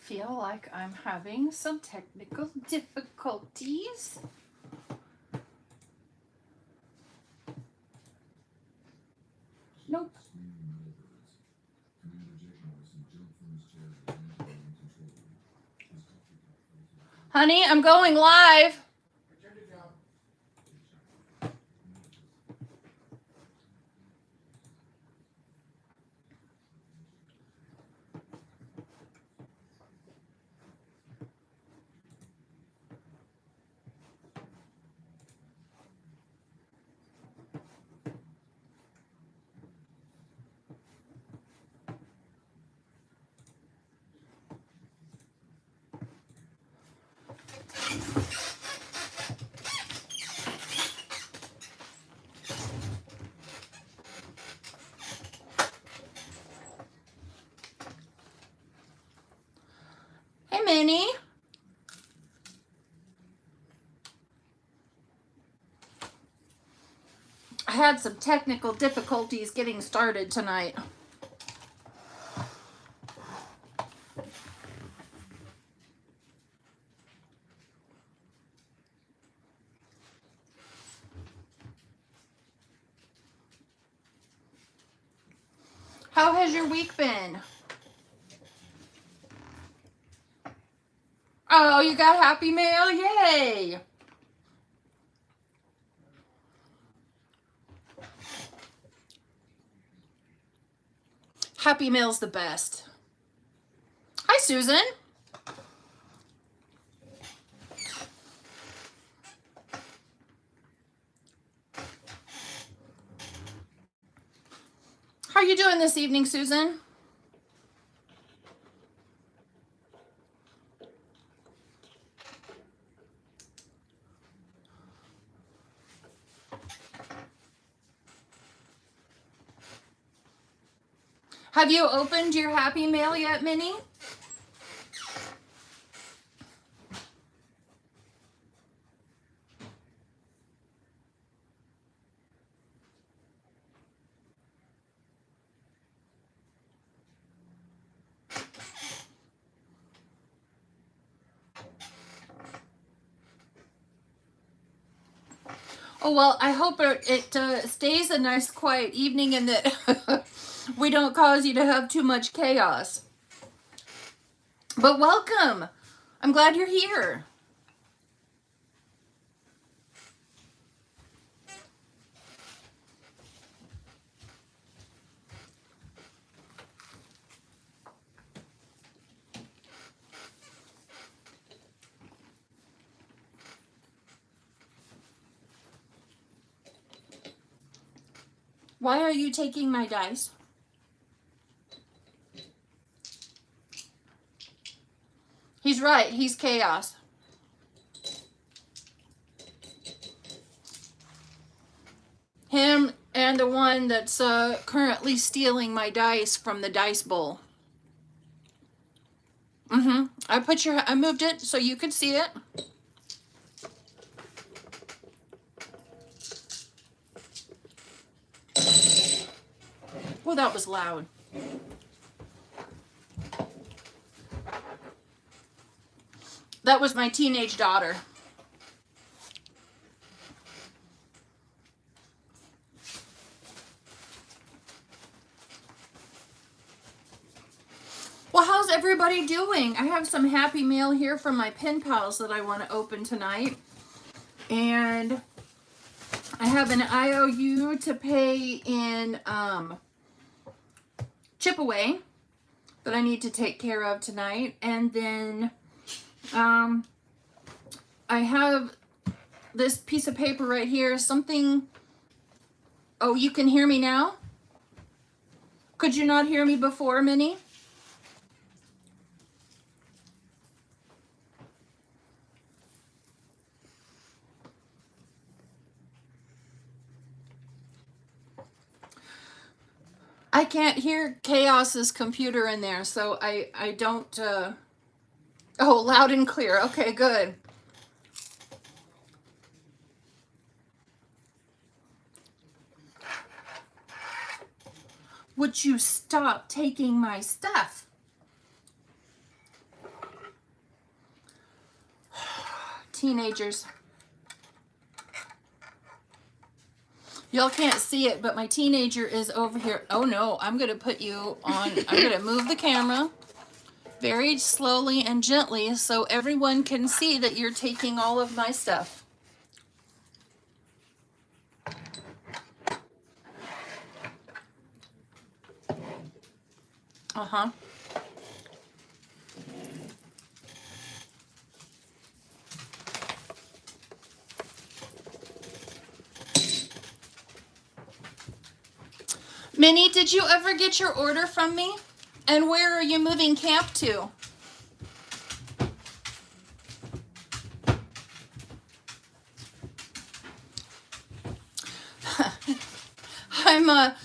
Feel like I'm having some technical difficulties. Nope. Honey, I'm going live. Hey, Minnie. I had some technical difficulties getting started tonight. How has your week been? Oh, you got Happy Mail? Yay! Happy Mail's the best. Hi, Susan. How are you doing this evening, Susan? Have you opened your Happy Mail yet, Minnie? Oh, well, I hope it stays a nice quiet evening and that we don't cause you to have too much chaos. But welcome. I'm glad you're here. Why are you taking my dice? He's right. He's chaos. Him and the one that's currently stealing my dice from the dice bowl. I moved it so you could see it. Well, that was loud. That was my teenage daughter. Well, how's everybody doing? I have some Happy Mail here from my pen pals that I want to open tonight. And I have an IOU to pay in Chipaway that I need to take care of tonight. And then I have this piece of paper right here, something. Oh, you can hear me now? Could you not hear me before, Minnie? I can't hear Chaos's computer in there, so I don't, oh, loud and clear. Okay, good. Would you stop taking my stuff? Teenagers. Y'all can't see it, but my teenager is over here. Oh no, I'm going to put you on, I'm going to move the camera very slowly and gently so everyone can see that you're taking all of my stuff. Uh-huh. Minnie, did you ever get your order from me? And where are you moving camp to? I'm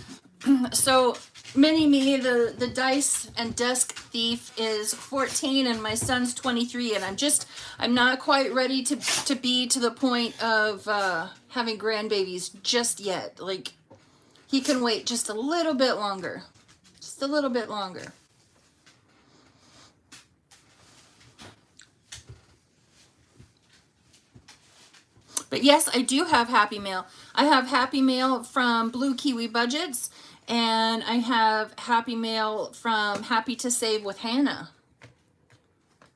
so Mini Me, the dice and desk thief, is 14 and my son's 23, and I'm not quite ready to be to the point of having grandbabies just yet. Like, he can wait just a little bit longer. Just a little bit longer. But yes, I do have Happy Mail. I have Happy Mail from Blue Kiwi Budgets, and I have Happy Mail from Happy to Save with Hannah.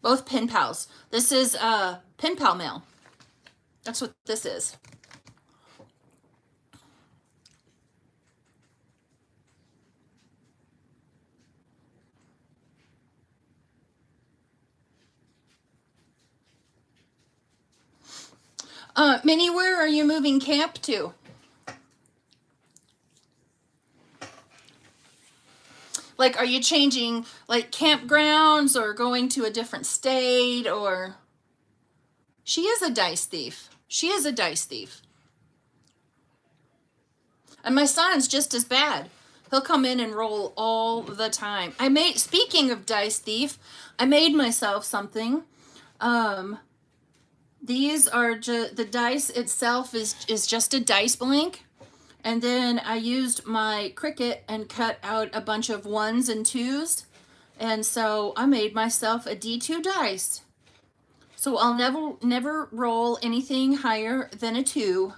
Both pen pals. This is pen pal mail. That's what this is. Minnie, where are you moving camp to? Like, are you changing, like, campgrounds or going to a different state, or... She is a dice thief. She is a dice thief. And my son's just as bad. He'll come in and roll all the time. Speaking of dice thief, I made myself something. These are just, the dice itself is just a dice blank. And then I used my Cricut and cut out a bunch of 1s and 2s. And so I made myself a D2 dice. So I'll never roll anything higher than a 2.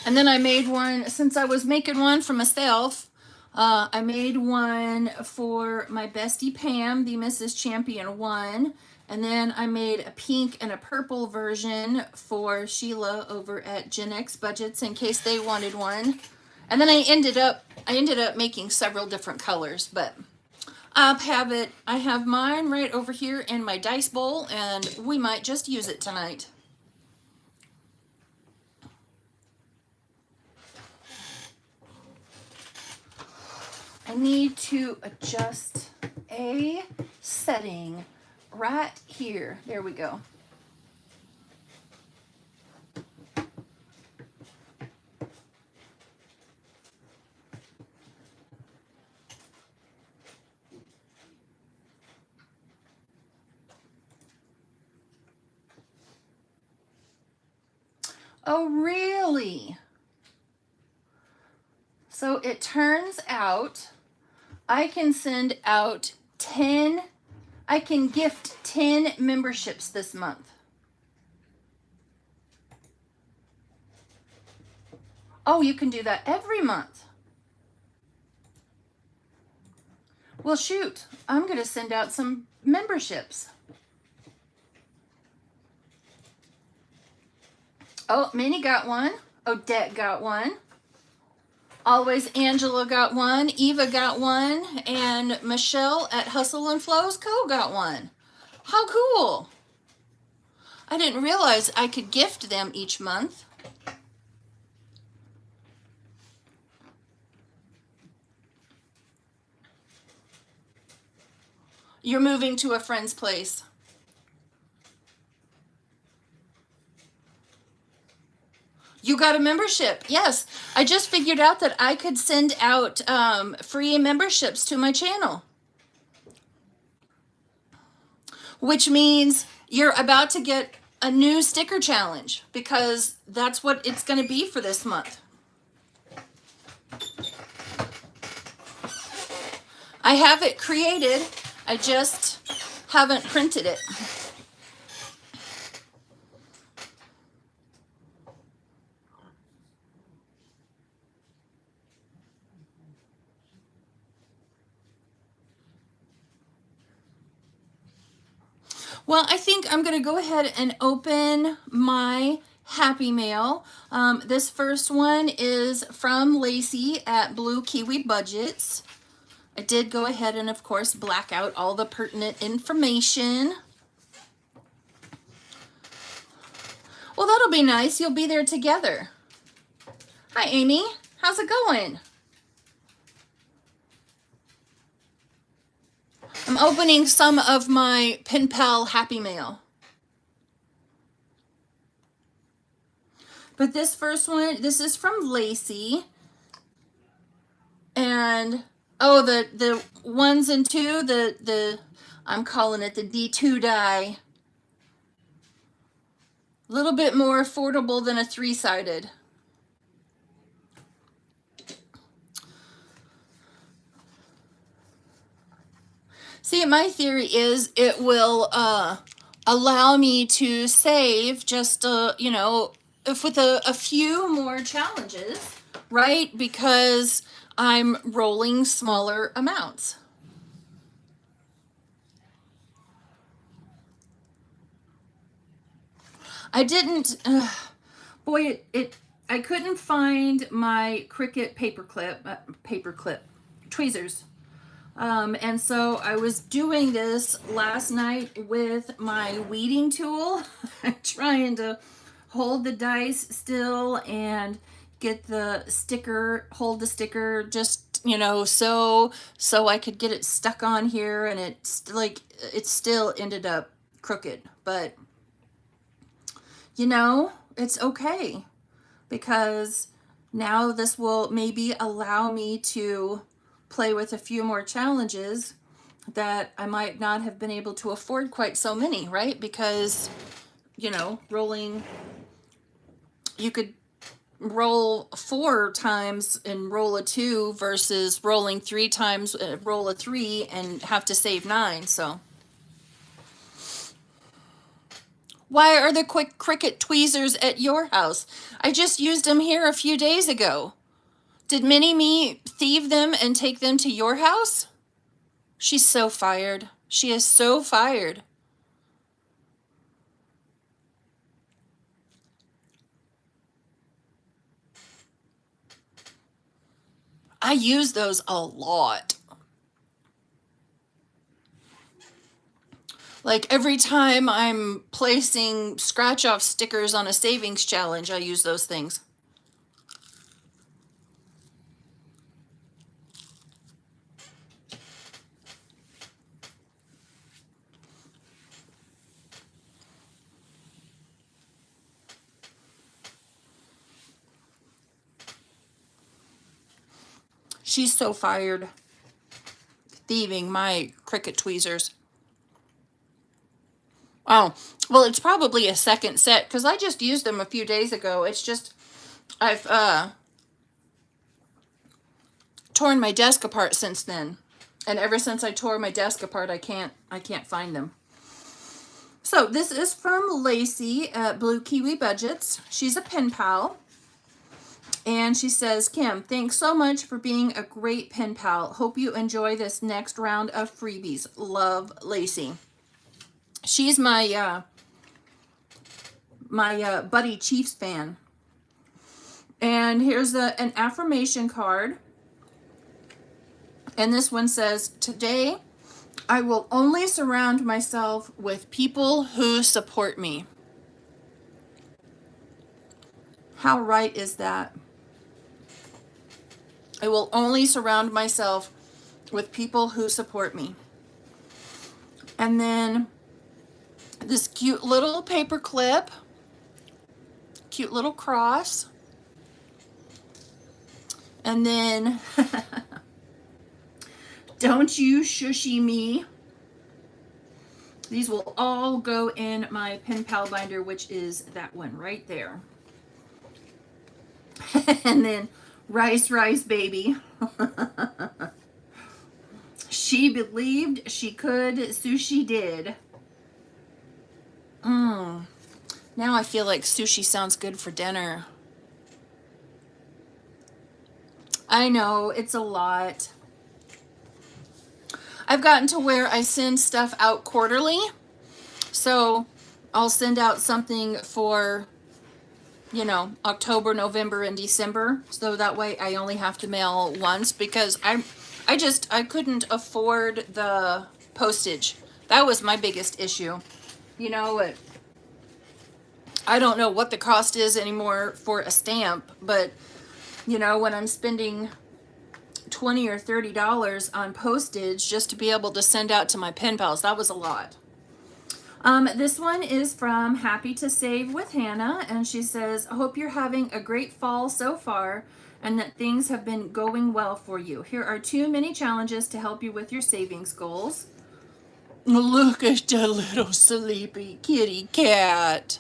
And then I made one, since I was making one for myself, I made one for my bestie Pam, the Mrs. Champion 1. And then I made a pink and a purple version for Sheila over at Gen X Budgets in case they wanted one. And then I ended up making several different colors, but I have mine right over here in my dice bowl, and we might just use it tonight. I need to adjust a setting right here. There we go. Oh, really? So it turns out I can send out 10, I can gift 10 memberships this month. Oh, you can do that every month. Well, shoot, I'm going to send out some memberships. Oh, Minnie got one. Odette got one. Always Angela got one. Eva got one. And Michelle at Hustle and Flows Co. got one. How cool. I didn't realize I could gift them each month. You're moving to a friend's place. You got a membership. Yes. I just figured out that I could send out free memberships to my channel, which means you're about to get a new sticker challenge because that's what it's going to be for this month. I have it created. I just haven't printed it. Well, I think I'm going to go ahead and open my Happy Mail. This first one is from Lacey at Blue Kiwi Budgets. I did go ahead and, of course, black out all the pertinent information. Well, that'll be nice. You'll be there together. Hi, Amy. How's it going? I'm opening some of my Pen Pal Happy Mail. But this first one, this is from Lacey. And, oh, the ones and two, I'm calling it the D2 die. A little bit more affordable than a 3-sided. See, my theory is it will allow me to save just, you know, if with a few more challenges, right? Because I'm rolling smaller amounts. I didn't, boy, I couldn't find my Cricut paperclip tweezers. And so I was doing this last night with my weeding tool, trying to hold the dice still and get the sticker, hold the sticker just, you know, so I could get it stuck on here, and it's like, it still ended up crooked, but you know, it's okay because now this will maybe allow me to play with a few more challenges that I might not have been able to afford quite so many, right? Because, you know, rolling, you could roll 4 times and roll a 2 versus rolling 3 times, roll a 3 and have to save 9. So why are the quick Cricut tweezers at your house? I just used them here a few days ago. Did Mini-Me thieve them and take them to your house? She's so fired. She is so fired. I use those a lot. Like every time I'm placing scratch off stickers on a savings challenge, I use those things. She's so fired. Thieving my Cricut tweezers. Oh, well, it's probably a second set because I just used them a few days ago. It's just I've torn my desk apart since then. And ever since I tore my desk apart, I can't find them. So this is from Lacey at Blue Kiwi Budgets. She's a pen pal. And she says, Kim, thanks so much for being a great pen pal. Hope you enjoy this next round of freebies. Love, Lacey. She's my Buddy Chiefs fan. And here's an affirmation card. And this one says, today I will only surround myself with people who support me. How right is that? I will only surround myself with people who support me. And then this cute little paper clip, cute little cross. And then Don't You Shushy Me. These will all go in my pen pal binder, which is that one right there. And then Rice Rice Baby. She believed she could, so she did. Now I feel like sushi sounds good for dinner. I know, it's a lot. I've gotten to where I send stuff out quarterly. So I'll send out something for, you know, October, November, and December. So that way I only have to mail once, because I couldn't afford the postage. That was my biggest issue. You know, I don't know what the cost is anymore for a stamp, but you know, when I'm spending $20 or $30 on postage just to be able to send out to my pen pals, that was a lot. This one is from Happy to Save with Hannah, and she says, I hope you're having a great fall so far and that things have been going well for you. Here are 2 mini challenges to help you with your savings goals. Look at the little sleepy kitty cat.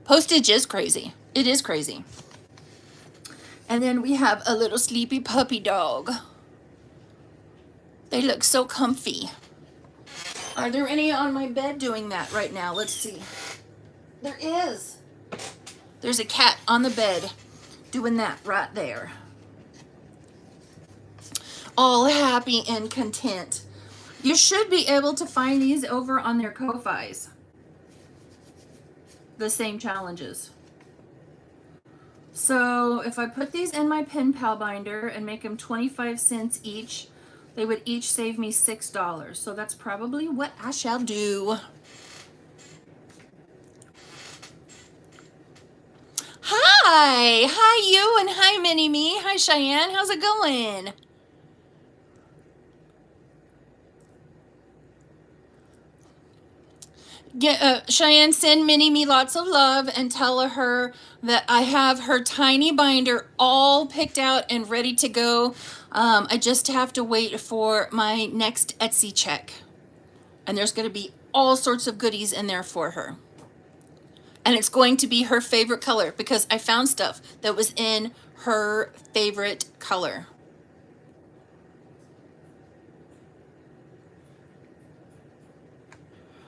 Postage is crazy. It is crazy. And then we have a little sleepy puppy dog. They look so comfy. Are there any on my bed doing that right now? Let's see. There is. There's a cat on the bed doing that right there. All happy and content. You should be able to find these over on their Ko-Fis. The same challenges. So if I put these in my pen pal binder and make them 25 cents each, they would each save me $6. So that's probably what I shall do. Hi! Hi you, and hi Mini Me. Hi Cheyenne, how's it going? Cheyenne, send Mini Me lots of love and tell her that I have her tiny binder all picked out and ready to go. I just have to wait for my next Etsy check. And there's going to be all sorts of goodies in there for her. And it's going to be her favorite color, because I found stuff that was in her favorite color.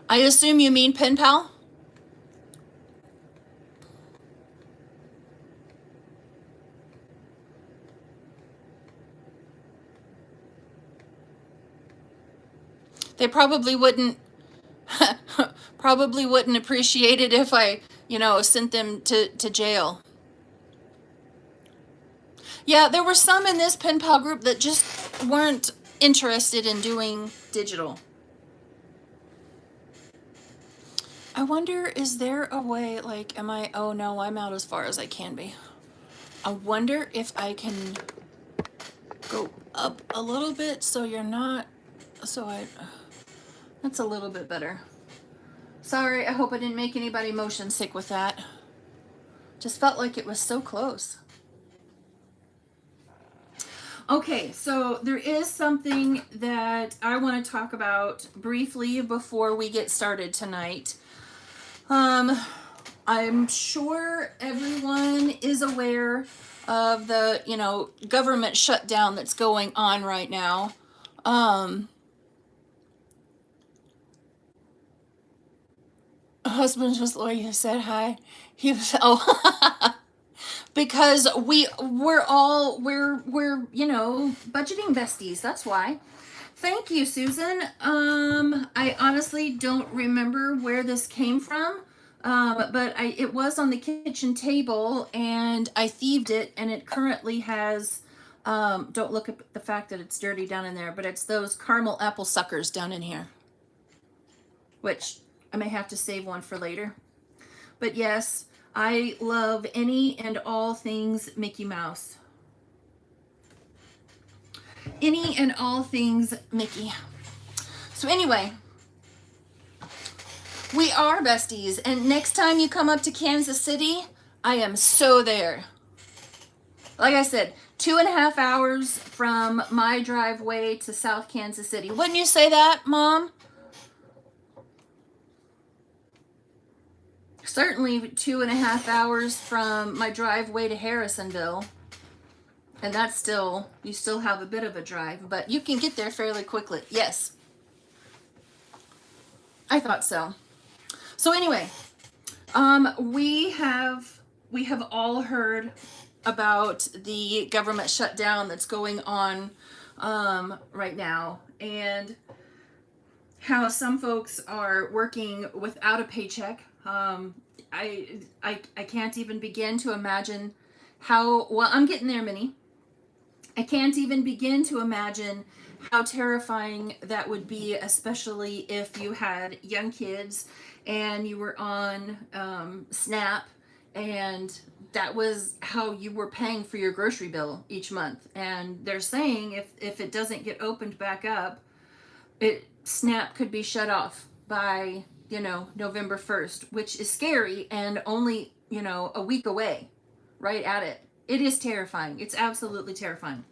I assume you mean pen pal? They probably wouldn't appreciate it if I, you know, sent them to jail. Yeah, there were some in this pen pal group that just weren't interested in doing digital. I wonder, is there a way, like, oh no, I'm out as far as I can be. I wonder if I can go up a little bit so you're not, that's a little bit better. Sorry, I hope I didn't make anybody motion sick with that. Just felt like it was so close. Okay, so there is something that I want to talk about briefly before we get started tonight. I'm sure everyone is aware of the, you know, government shutdown that's going on right now. Husband was lawyer said hi. He was because we're you know, budgeting besties. That's why. Thank you, Susan. I honestly don't remember where this came from, but it was on the kitchen table, and I thieved it, and it currently has, don't look at the fact that it's dirty down in there, but it's those caramel apple suckers down in here, which I may have to save one for later. But yes, I love any and all things Mickey Mouse. Any and all things Mickey. So anyway, we are besties, and next time you come up to Kansas City, I am so there. Like I said, 2.5 hours from my driveway to South Kansas City. Wouldn't you say that, Mom? Certainly 2.5 hours from my driveway to Harrisonville. And that's still, you still have a bit of a drive, but you can get there fairly quickly. Yes. I thought so. So anyway, we have all heard about the government shutdown that's going on right now, and how some folks are working without a paycheck. I can't even begin to imagine how, well, I'm getting there, Minnie. I can't even begin to imagine how terrifying that would be, especially if you had young kids and you were on SNAP, and that was how you were paying for your grocery bill each month. And they're saying if it doesn't get opened back up, SNAP could be shut off by, November 1st, which is scary and only, a week away, right at it. It is terrifying. It's absolutely terrifying.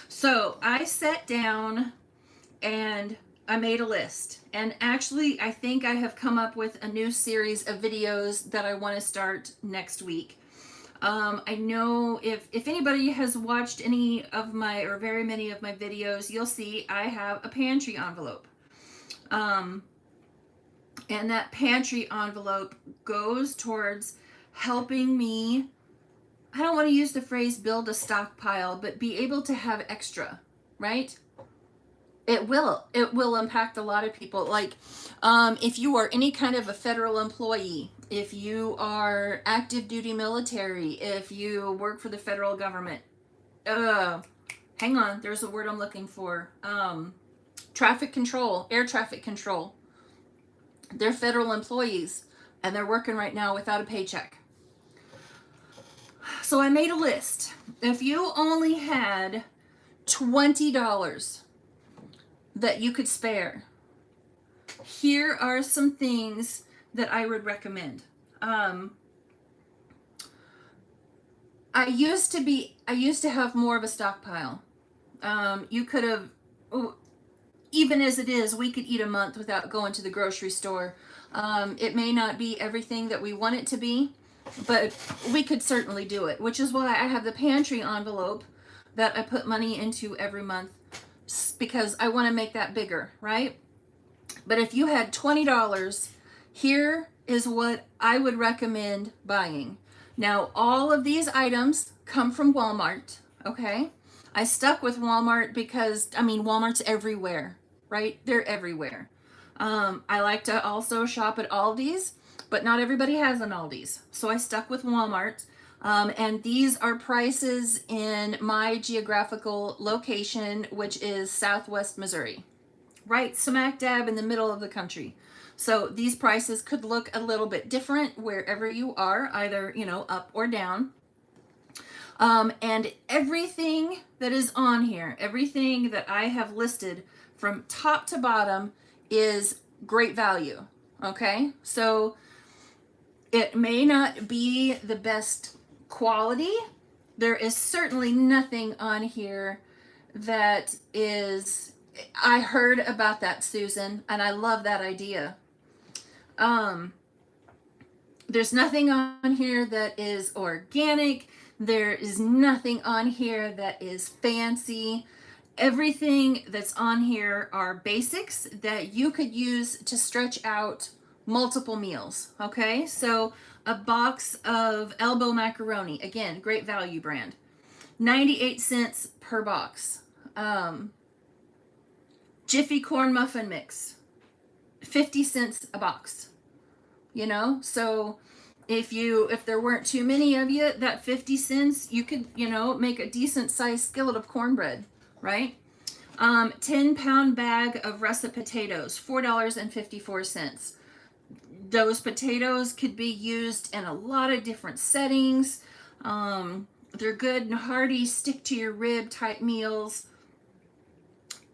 So I sat down and I made a list. And actually, I think I have come up with a new series of videos that I want to start next week. I know if anybody has watched any of my, or very many of my videos, you'll see I have a pantry envelope. And that pantry envelope goes towards helping me, I don't want to use the phrase build a stockpile, but be able to have extra, right? It will impact a lot of people. Like, if you are any kind of a federal employee, if you are active duty military, if you work for the federal government, hang on, there's a word I'm looking for. Traffic control, air traffic control. They're federal employees and they're working right now without a paycheck. So I made a list. If you only had $20 that you could spare, here are some things that I would recommend. I used to have more of a stockpile. You could have, even as it is, we could eat a month without going to the grocery store. It may not be everything that we want it to be, but we could certainly do it, which is why I have the pantry envelope that I put money into every month, because I want to make that bigger, right? But if you had $20, here is what I would recommend buying. Now, all of these items come from Walmart, okay? I stuck with Walmart because, Walmart's everywhere, right? They're everywhere. I like to also shop at Aldi's, but not everybody has an Aldi's. So I stuck with Walmart. And these are prices in my geographical location, which is Southwest Missouri, right smack dab in the middle of the country. So these prices could look a little bit different wherever you are, either, up or down. And everything that is on here, everything that I have listed from top to bottom is great value. Okay. So it may not be the best quality. There is certainly nothing on here that is, I heard about that, Susan, and I love that idea. There's nothing on here that is organic. There is nothing on here that is fancy. Everything that's on here are basics that you could use to stretch out multiple meals. Okay, so a box of elbow macaroni, again, great value brand, 98 cents per box. Jiffy corn muffin mix, 50 cents a box. So if there weren't too many of you, that 50 cents, you could, make a decent sized skillet of cornbread, right? 10-pound bag of russet potatoes, $4.54. Those potatoes could be used in a lot of different settings. They're good and hearty, stick to your rib type meals,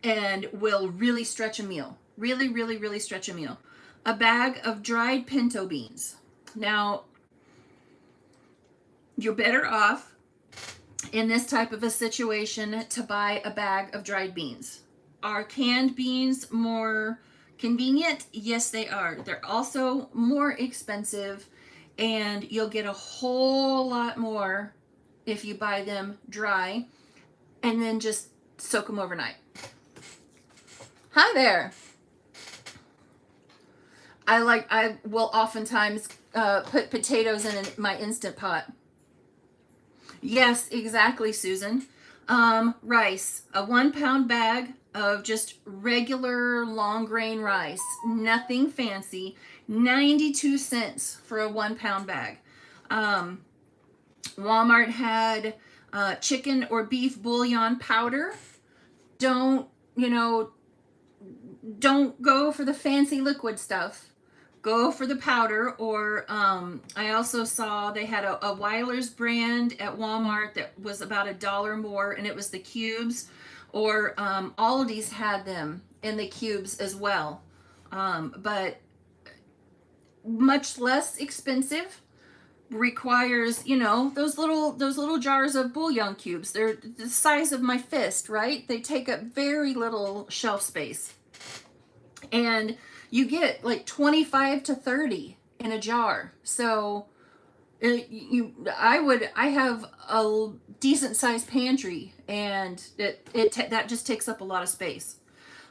and will really stretch a meal. Really, really, really stretch a meal. A bag of dried pinto beans. Now, you're better off in this type of a situation to buy a bag of dried beans. Are canned beans more convenient? Yes, they are. They're also more expensive, and you'll get a whole lot more if you buy them dry and then just soak them overnight. Hi there. I will oftentimes put potatoes in my Instant Pot. Yes, exactly, Susan. Rice, a 1 pound bag of just regular long grain rice, nothing fancy, 92 cents for a 1 pound bag. Walmart had chicken or beef bouillon powder. Don't, you know, don't go for the fancy liquid stuff. Go for the powder. Or I also saw they had a Weiler's brand at Walmart that was about $1 more, and it was the cubes. Or Aldi's had them in the cubes as well, but much less expensive. Requires, those little jars of bouillon cubes. They're the size of my fist, right? They take up very little shelf space, and you get like 25 to 30 in a jar. So I have a decent sized pantry, and that just takes up a lot of space.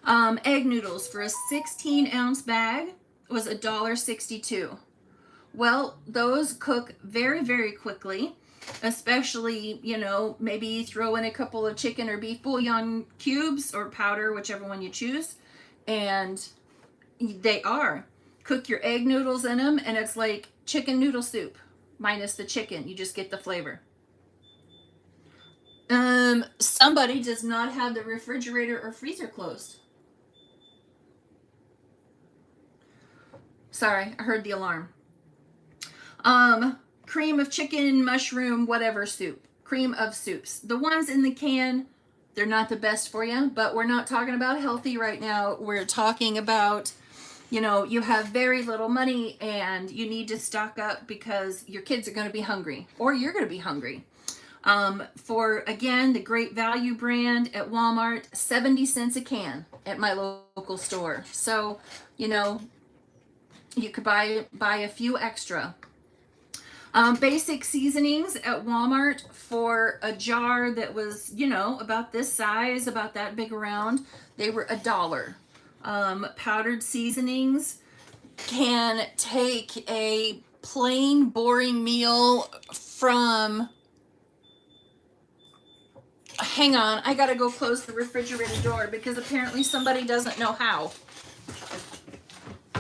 Egg noodles for a 16-ounce bag was $1.62. Well, those cook very, very quickly, especially, maybe throw in a couple of chicken or beef bouillon cubes or powder, whichever one you choose. And cook your egg noodles in them, and it's like chicken noodle soup minus the chicken. You just get the flavor. Somebody does not have the refrigerator or freezer closed. Sorry, I heard the alarm. Cream of chicken, mushroom, whatever soup. Cream of soups. The ones in the can, they're not the best for you, but we're not talking about healthy right now. We're talking about, you have very little money and you need to stock up because your kids are going to be hungry, or you're going to be hungry. For, again, the Great Value brand at Walmart, 70 cents a can at my local store. So, you could buy a few extra. Basic seasonings at Walmart for a jar that was, about this size, about that big around, they were $1. Powdered seasonings can take a plain, boring meal from... Hang on, I gotta go close the refrigerator door because apparently somebody doesn't know how.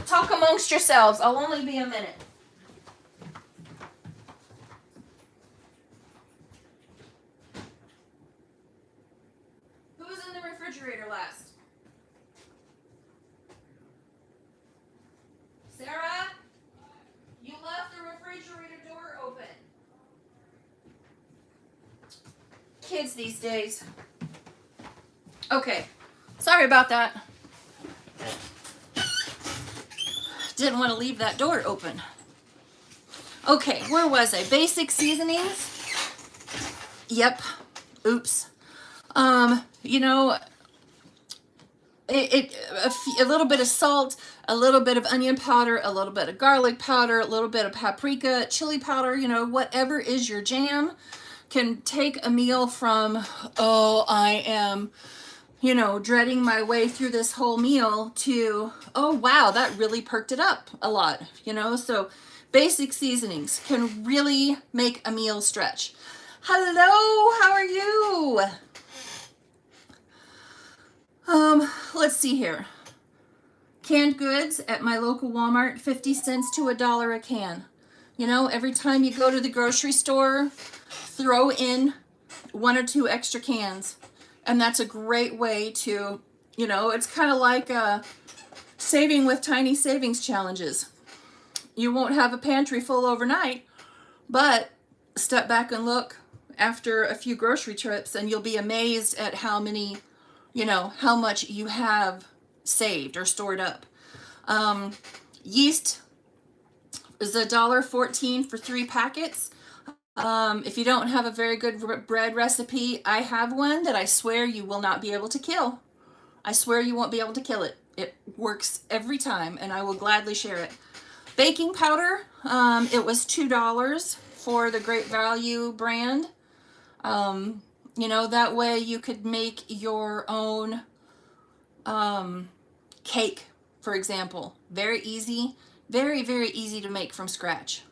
Talk amongst yourselves. I'll only be a minute. Who was in the refrigerator last? Sarah? You left the refrigerator door open. Kids these days. Okay, sorry about that. Didn't want to leave that door open. Okay, where was I? Basic seasonings. Yep. Oops. A little bit of salt, a little bit of onion powder, a little bit of garlic powder, a little bit of paprika, chili powder, whatever is your jam, can take a meal from, I am, dreading my way through this whole meal to, oh, wow, that really perked it up a lot, so basic seasonings can really make a meal stretch. Hello, how are you? Let's see here. Canned goods at my local Walmart, 50 cents to $1 a can. Every time you go to the grocery store, throw in 1 or 2 extra cans. And that's a great way to, it's kind of like saving with tiny savings challenges. You won't have a pantry full overnight, but step back and look after a few grocery trips and you'll be amazed at how many, how much you have saved or stored up. Yeast is $1.14 for 3 packets. If you don't have a very good bread recipe, I have one that I swear you will not be able to kill. I swear you won't be able to kill it. It works every time, and I will gladly share it. Baking powder, it was $2 for the Great Value brand. You know, that way you could make your own cake, for example. Very easy, very, very easy to make from scratch.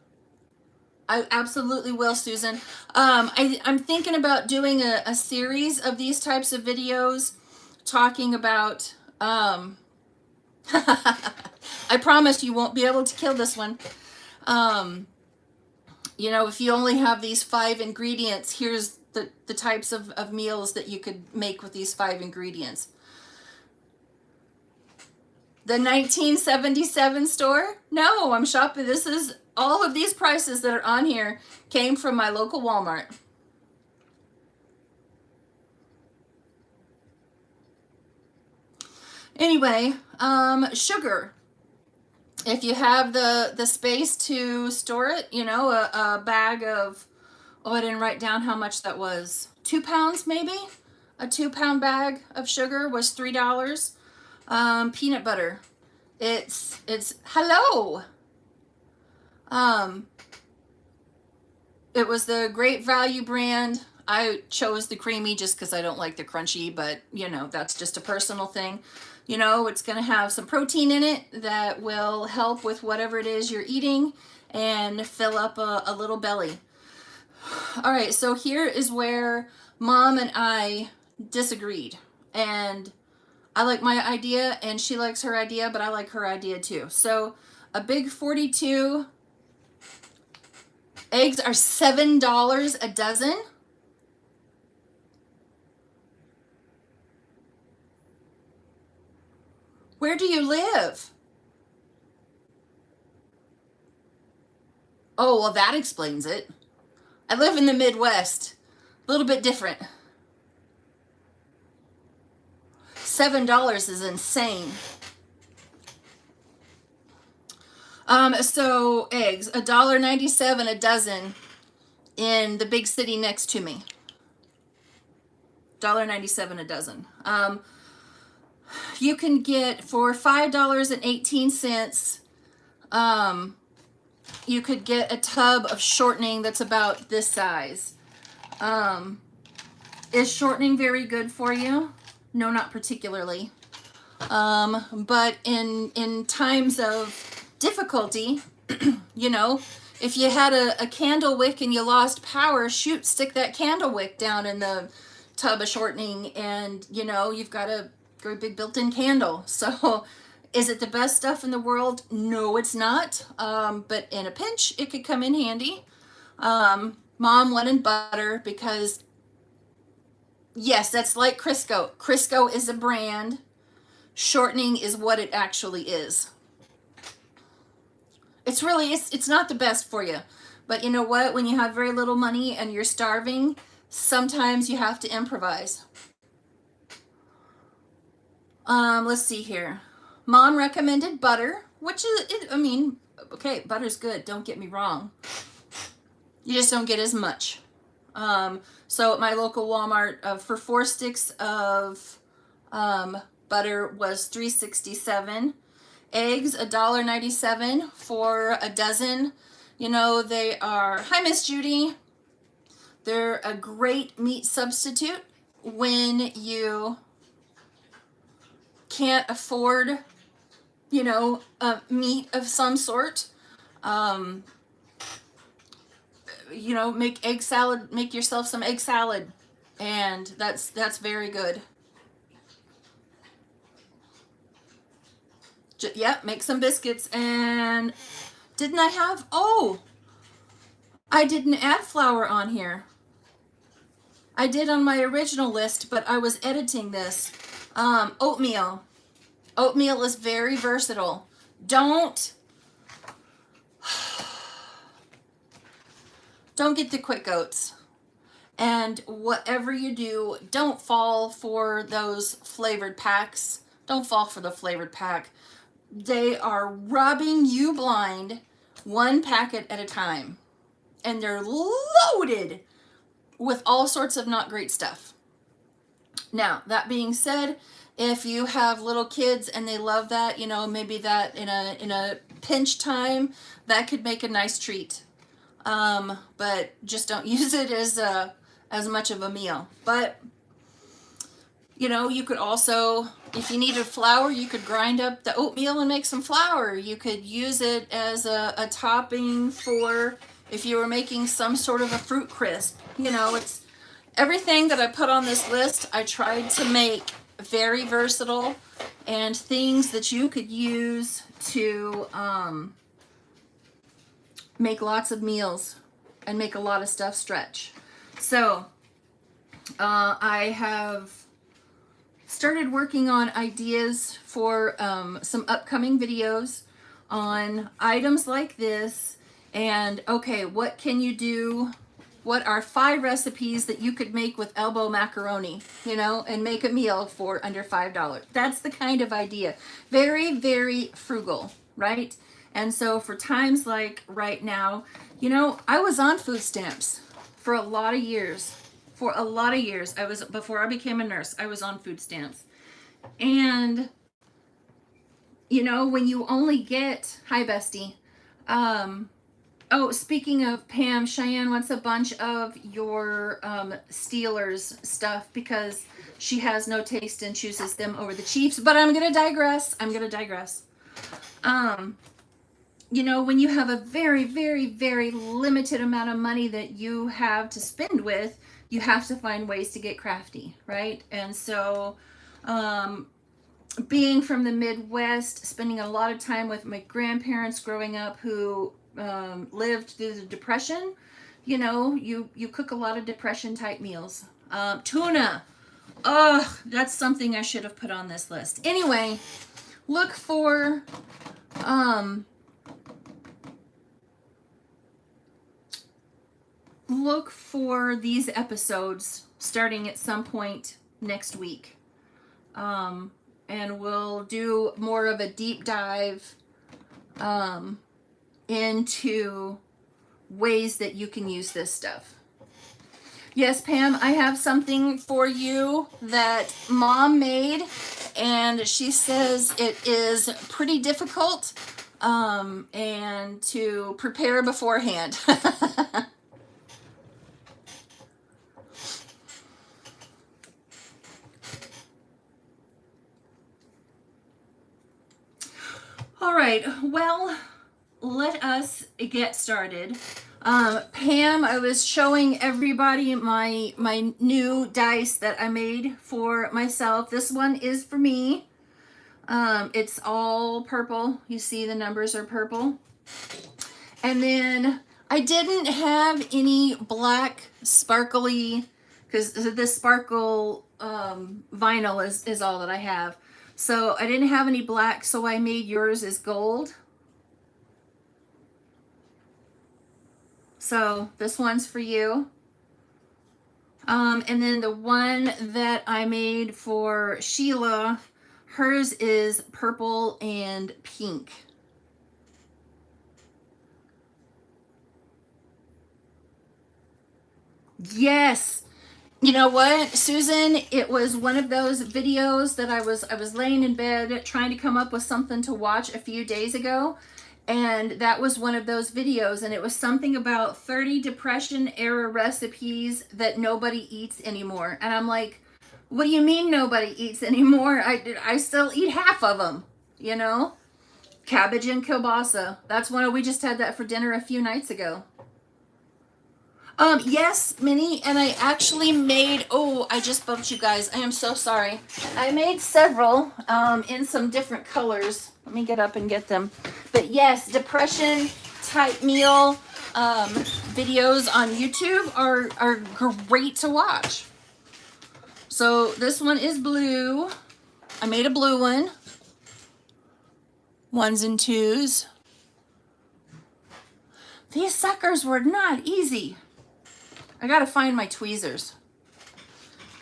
I absolutely will, Susan. I'm thinking about doing a series of these types of videos talking about, I promise you won't be able to kill this one. You know, if you only have these 5 ingredients, here's the types of meals that you could make with these 5 ingredients. The 1977 store? No, I'm shopping. This is all of these prices that are on here came from my local Walmart. Anyway, sugar. If you have the space to store it, you know, a bag of, oh, I didn't write down how much that was. 2 pounds maybe? A 2-pound bag of sugar was $3. Peanut butter. It's hello. It was the Great Value brand. I chose the creamy just because I don't like the crunchy, but you know, that's just a personal thing. You know, it's going to have some protein in it that will help with whatever it is you're eating and fill up a little belly. All right, so here is where Mom and I disagreed. And I like my idea and she likes her idea, but I like her idea too. So a big 42 eggs are $7 a dozen. Where do you live? Oh, well, that explains it. I live in the Midwest. A little bit different. $7 is insane. So eggs, $1.97 a dozen in the big city next to me. $1.97 a dozen. You can get for $5.18. You could get a tub of shortening that's about this size. Is shortening very good for you? No, not particularly. But in times of difficulty, you know, if you had a candle wick and you lost power, shoot, stick that candle wick down in the tub of shortening and, you know, you've got a great big built-in candle. So is it the best stuff in the world? No, it's not. But in a pinch, it could come in handy. Mom wanted butter because, yes, that's like Crisco. Crisco is a brand. Shortening is what it actually is. It's really, it's not the best for you. But you know what? When you have very little money and you're starving, sometimes you have to improvise. Let's see here. Mom recommended butter, which is, I mean, okay, butter's good. Don't get me wrong. You just don't get as much. So at my local Walmart, for 4 sticks of butter was $3.67. Eggs, $1.97 for a dozen. You know, they are, hi Miss Judy. They're a great meat substitute when you can't afford, you know, meat of some sort. You know, make egg salad, make yourself some egg salad, and that's very good. Yep, make some biscuits. And didn't I have, oh, I didn't add flour on here. I did on my original list, but I was editing this. Oatmeal. Oatmeal is very versatile. Don't get the quick oats. And whatever you do, don't fall for those flavored packs. Don't fall for the flavored pack. They are robbing you blind, one packet at a time. and they're loaded with all sorts of not great stuff. Now, that being said, if you have little kids and they love that, you know, maybe that in a pinch time, that could make a nice treat. But just don't use it as much of a meal. But you know, you could also, if you needed flour, you could grind up the oatmeal and make some flour. You could use it as a topping for if you were making some sort of a fruit crisp. You know, it's everything that I put on this list, I tried to make very versatile and things that you could use to make lots of meals and make a lot of stuff stretch. So I have started working on ideas for some upcoming videos on items like this. And okay, what can you do? What are 5 recipes that you could make with elbow macaroni, you know, and make a meal for under $5? That's the kind of idea. Very, very frugal, right? And so for times like right now, you know, I was on food stamps for a lot of years. For a lot of years, before I became a nurse, I was on food stamps. And, you know, when you only get, hi bestie, oh, speaking of Pam, Cheyenne wants a bunch of your Steelers stuff because she has no taste and chooses them over the Chiefs. But I'm going to digress. You know, when you have a very, very, very limited amount of money that you have to spend with, you have to find ways to get crafty, right? And so being from the Midwest, spending a lot of time with my grandparents growing up who lived through the Depression, you know, you cook a lot of Depression type meals. Tuna, that's something I should have put on this list. Anyway, look for these episodes starting at some point next week. And we'll do more of a deep dive into ways that you can use this stuff. Yes, Pam, I have something for you that Mom made, and she says it is pretty difficult and to prepare beforehand. All right, well, let us get started. Pam, I was showing everybody my new dice that I made for myself. This one is for me. It's all purple. You see the numbers are purple. And then I didn't have any black sparkly, because the sparkle vinyl is all that I have. So I didn't have any black, so I made yours as gold. So this one's for you. And then the one that I made for Sheila, hers is purple and pink. Yes. You know what, Susan, it was one of those videos that I was laying in bed trying to come up with something to watch a few days ago, and that was one of those videos, and it was something about 30 Depression era recipes that nobody eats anymore. And I'm like, what do you mean nobody eats anymore? I still eat half of them, you know? Cabbage and kielbasa. That's one, we just had that for dinner a few nights ago. Yes, Minnie, and I actually made, I just bumped you guys. I am so sorry. I made several in some different colors. Let me get up and get them. But yes, Depression type meal videos on YouTube are great to watch. So this one is blue. I made a blue one. 1s and 2s. These suckers were not easy. I gotta find my tweezers.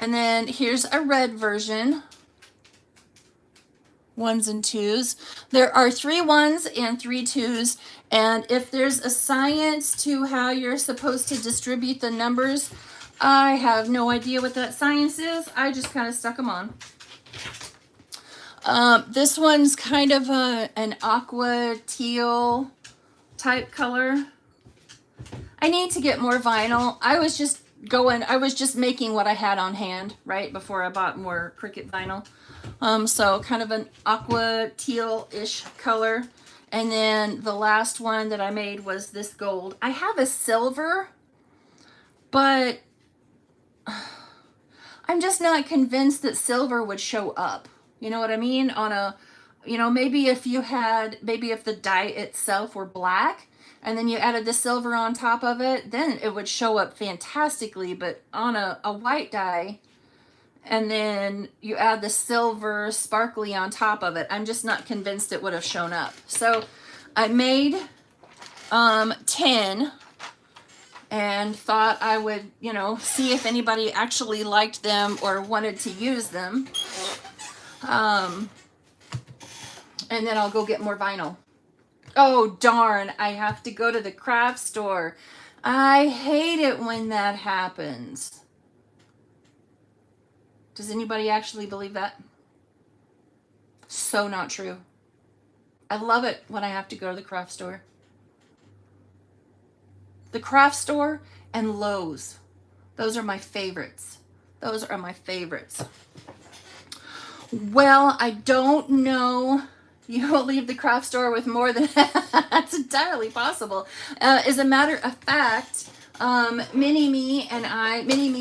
And then here's a red version. ones and twos. There are 3 ones and 3 twos, and if there's a science to how you're supposed to distribute the numbers, I have no idea what that science is. I just kind of stuck them on. This one's kind of an aqua teal type color. I need to get more vinyl. I was just making what I had on hand, right, before I bought more Cricut vinyl. So kind of an aqua teal-ish color. And then the last one that I made was this gold. I have a silver, but I'm just not convinced that silver would show up. You know what I mean? On a, maybe if the dye itself were black and then you added the silver on top of it, then it would show up fantastically. But on a white dye, and then you add the silver sparkly on top of it, I'm just not convinced it would have shown up. So I made 10 and thought I would, see if anybody actually liked them or wanted to use them. And then I'll go get more vinyl. Oh, darn, I have to go to the craft store. I hate it when that happens. Does anybody actually believe that? So not true. I love it when I have to go to the craft store. The craft store and Lowe's. Those are my favorites. Those are my favorites. Well, I don't know. You will leave the craft store with more than that's entirely possible. As a matter of fact, Mini-Me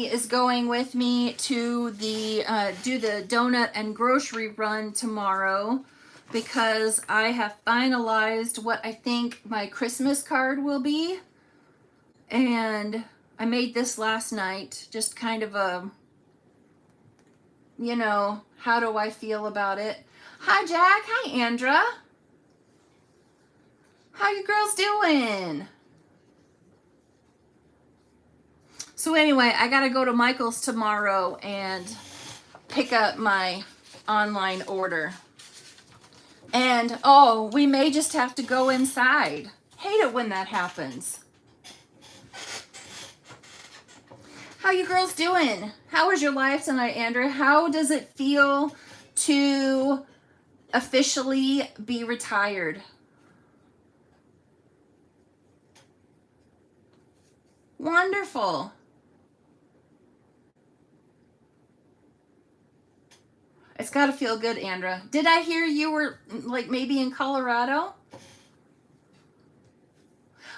is going with me to do the donut and grocery run tomorrow because I have finalized what I think my Christmas card will be. And I made this last night, just kind of a, how do I feel about it? Hi, Jack. Hi, Andra. How you girls doing? So anyway, I got to go to Michael's tomorrow and pick up my online order. And, oh, we may just have to go inside. Hate it when that happens. How you girls doing? How was your life tonight, Andrew? How does it feel to officially be retired? Wonderful. It's got to feel good, Andra. Did I hear you were like maybe in Colorado?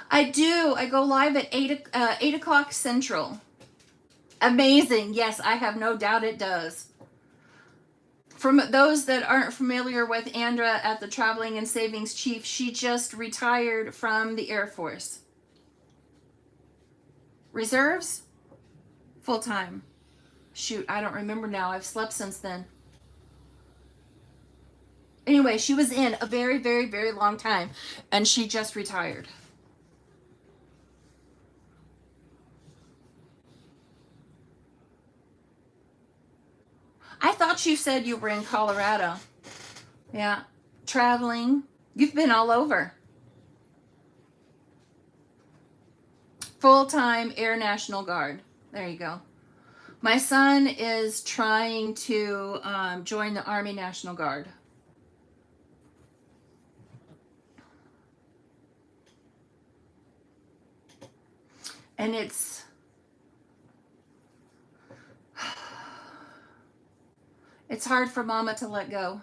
I do. I go live at 8 o'clock Central. Amazing. Yes, I have no doubt it does. From those that aren't familiar with Andra at the Traveling and Savings Chief, she just retired from the Air Force. Reserves? Full-time. Shoot, I don't remember now. I've slept since then. Anyway, she was in a very, very, very long time, and she just retired. I thought you said you were in Colorado. Yeah, traveling. You've been all over. Full-time Air National Guard. There you go. My son is trying to join the Army National Guard. And it's hard for Mama to let go.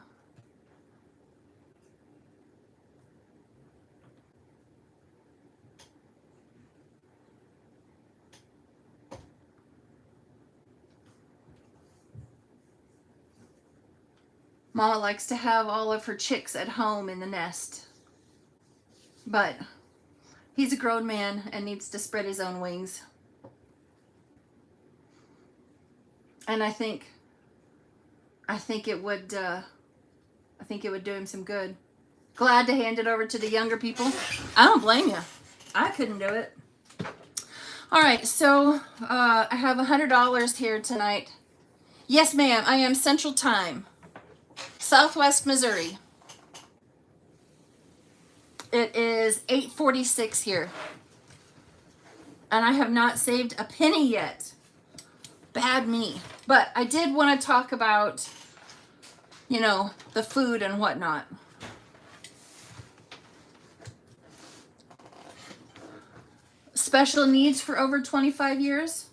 Mama likes to have all of her chicks at home in the nest. But he's a grown man and needs to spread his own wings. And I think it would do him some good. Glad to hand it over to the younger people. I don't blame you. I couldn't do it. All right, so I have $100 here tonight. Yes, ma'am. I am Central Time. Southwest Missouri. It is 8:46 here. And I have not saved a penny yet. Bad me. But I did want to talk about, you know, the food and whatnot. Special needs for over 25 years.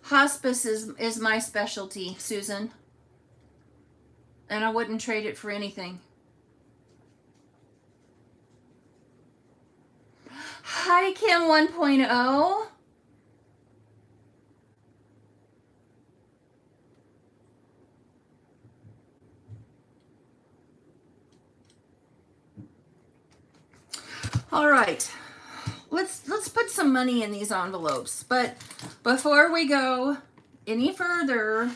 Hospice is my specialty, Susan. And I wouldn't trade it for anything. Hi, Kim 1.0. All right. Let's put some money in these envelopes. But before we go any further,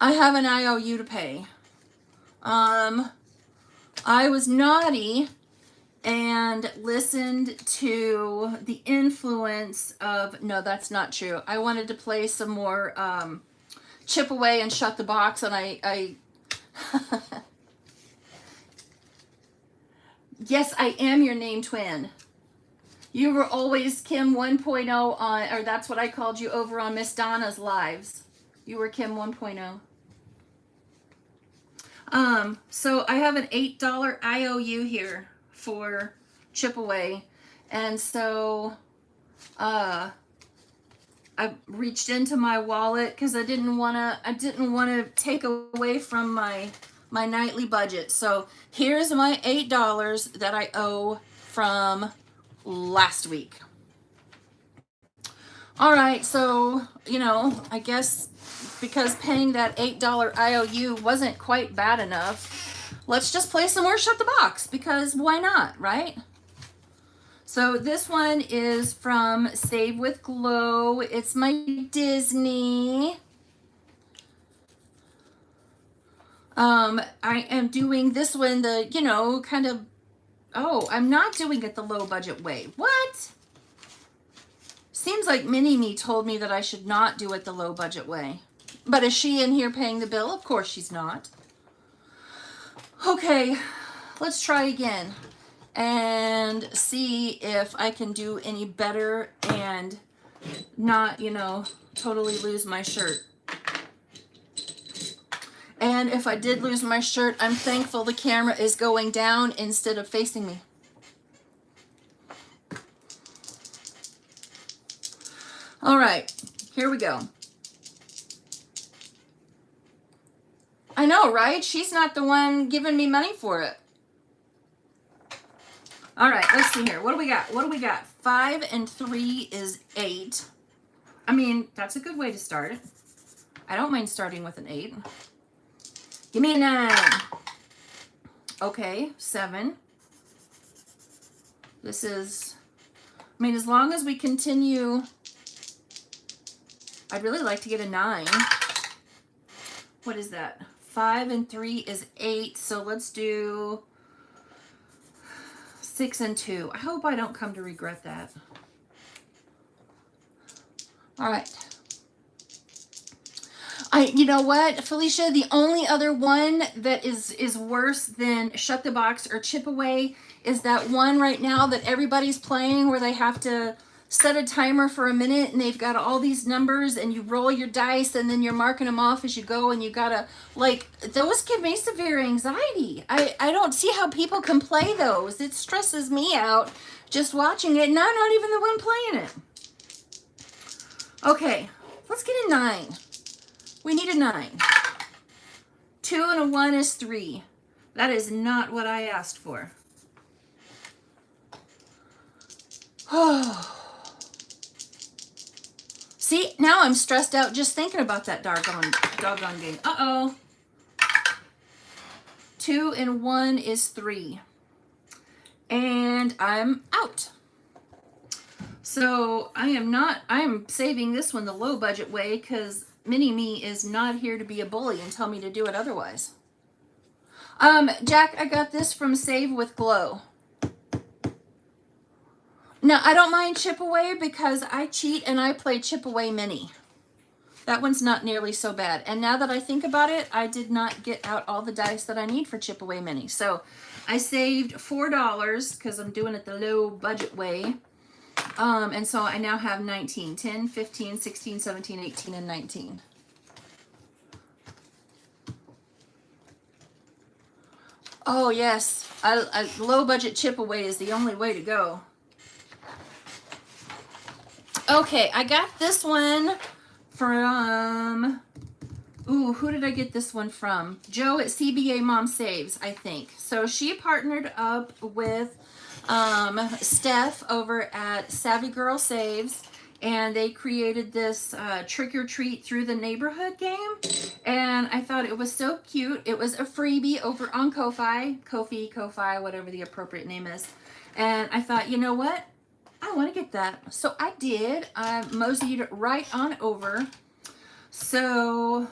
I have an IOU to pay. I was naughty and listened to the influence of, no, that's not true. I wanted to play some more Chip Away and Shut the Box, and I yes, I am your name twin. You were always Kim 1.0 on, or that's what I called you over on Miss Donna's lives. You were Kim 1.0. So I have an $8 IOU here for Chip Away. And so, I reached into my wallet because I didn't want to take away from my nightly budget. So here's my $8 that I owe from last week. All right, so, you know, I guess because paying that $8 IOU wasn't quite bad enough, let's just play some more Shut the Box, because why not, right? So this one is from Save with Glow. It's my Disney. I am doing this one, the, you know, kind of, oh, I'm not doing it the low budget way. What? Seems like Mini-Me told me that I should not do it the low budget way. But is she in here paying the bill? Of course she's not. Okay, let's try again and see if I can do any better and not, you know, totally lose my shirt. And if I did lose my shirt, I'm thankful the camera is going down instead of facing me. All right, here we go. I know, right? She's not the one giving me money for it. All right, let's see here. What do we got? What do we got? 5 and 3 is 8. I mean, that's a good way to start. I don't mind starting with an 8. Give me a 9. Okay, 7. This is, I mean, as long as we continue, I'd really like to get a 9. What is that? 5 and 3 is 8. So let's do 6 and 2. I hope I don't come to regret that. All right. You know what, Felicia, the only other one that is worse than Shut the Box or Chip Away is that one right now that everybody's playing where they have to set a timer for a minute and they've got all these numbers and you roll your dice and then you're marking them off as you go and you gotta, like, those give me severe anxiety. I don't see how people can play those. It stresses me out just watching it, and I'm not even the one playing it. Okay, let's get a 9. We need a 9. 2 and a 1 is 3. That is not what I asked for. Oh. See, now I'm stressed out just thinking about that doggone game. Uh-oh. 2 and 1 is 3. And I'm out. So I am saving this one the low budget way because Mini-Me is not here to be a bully and tell me to do it otherwise. Jack, I got this from Save with Glow. Now, I don't mind Chip Away because I cheat and I play Chip Away Mini. That one's not nearly so bad. And now that I think about it, I did not get out all the dice that I need for Chip Away Mini. So I saved $4 because I'm doing it the low budget way. And so I now have 19, 10, 15, 16, 17, 18, and 19. Oh yes, low budget chip away is the only way to go. Okay, I got this one from, ooh, who did I get this one from? Joe at CBA Mom Saves, I think. So she partnered up with Steph over at Savvy Girl Saves, and they created this trick or treat through the neighborhood game, and I thought it was so cute. It was a freebie over on Ko-Fi, whatever the appropriate name is, and I thought, you know what, I want to get that. So I did. I moseyed right on over. So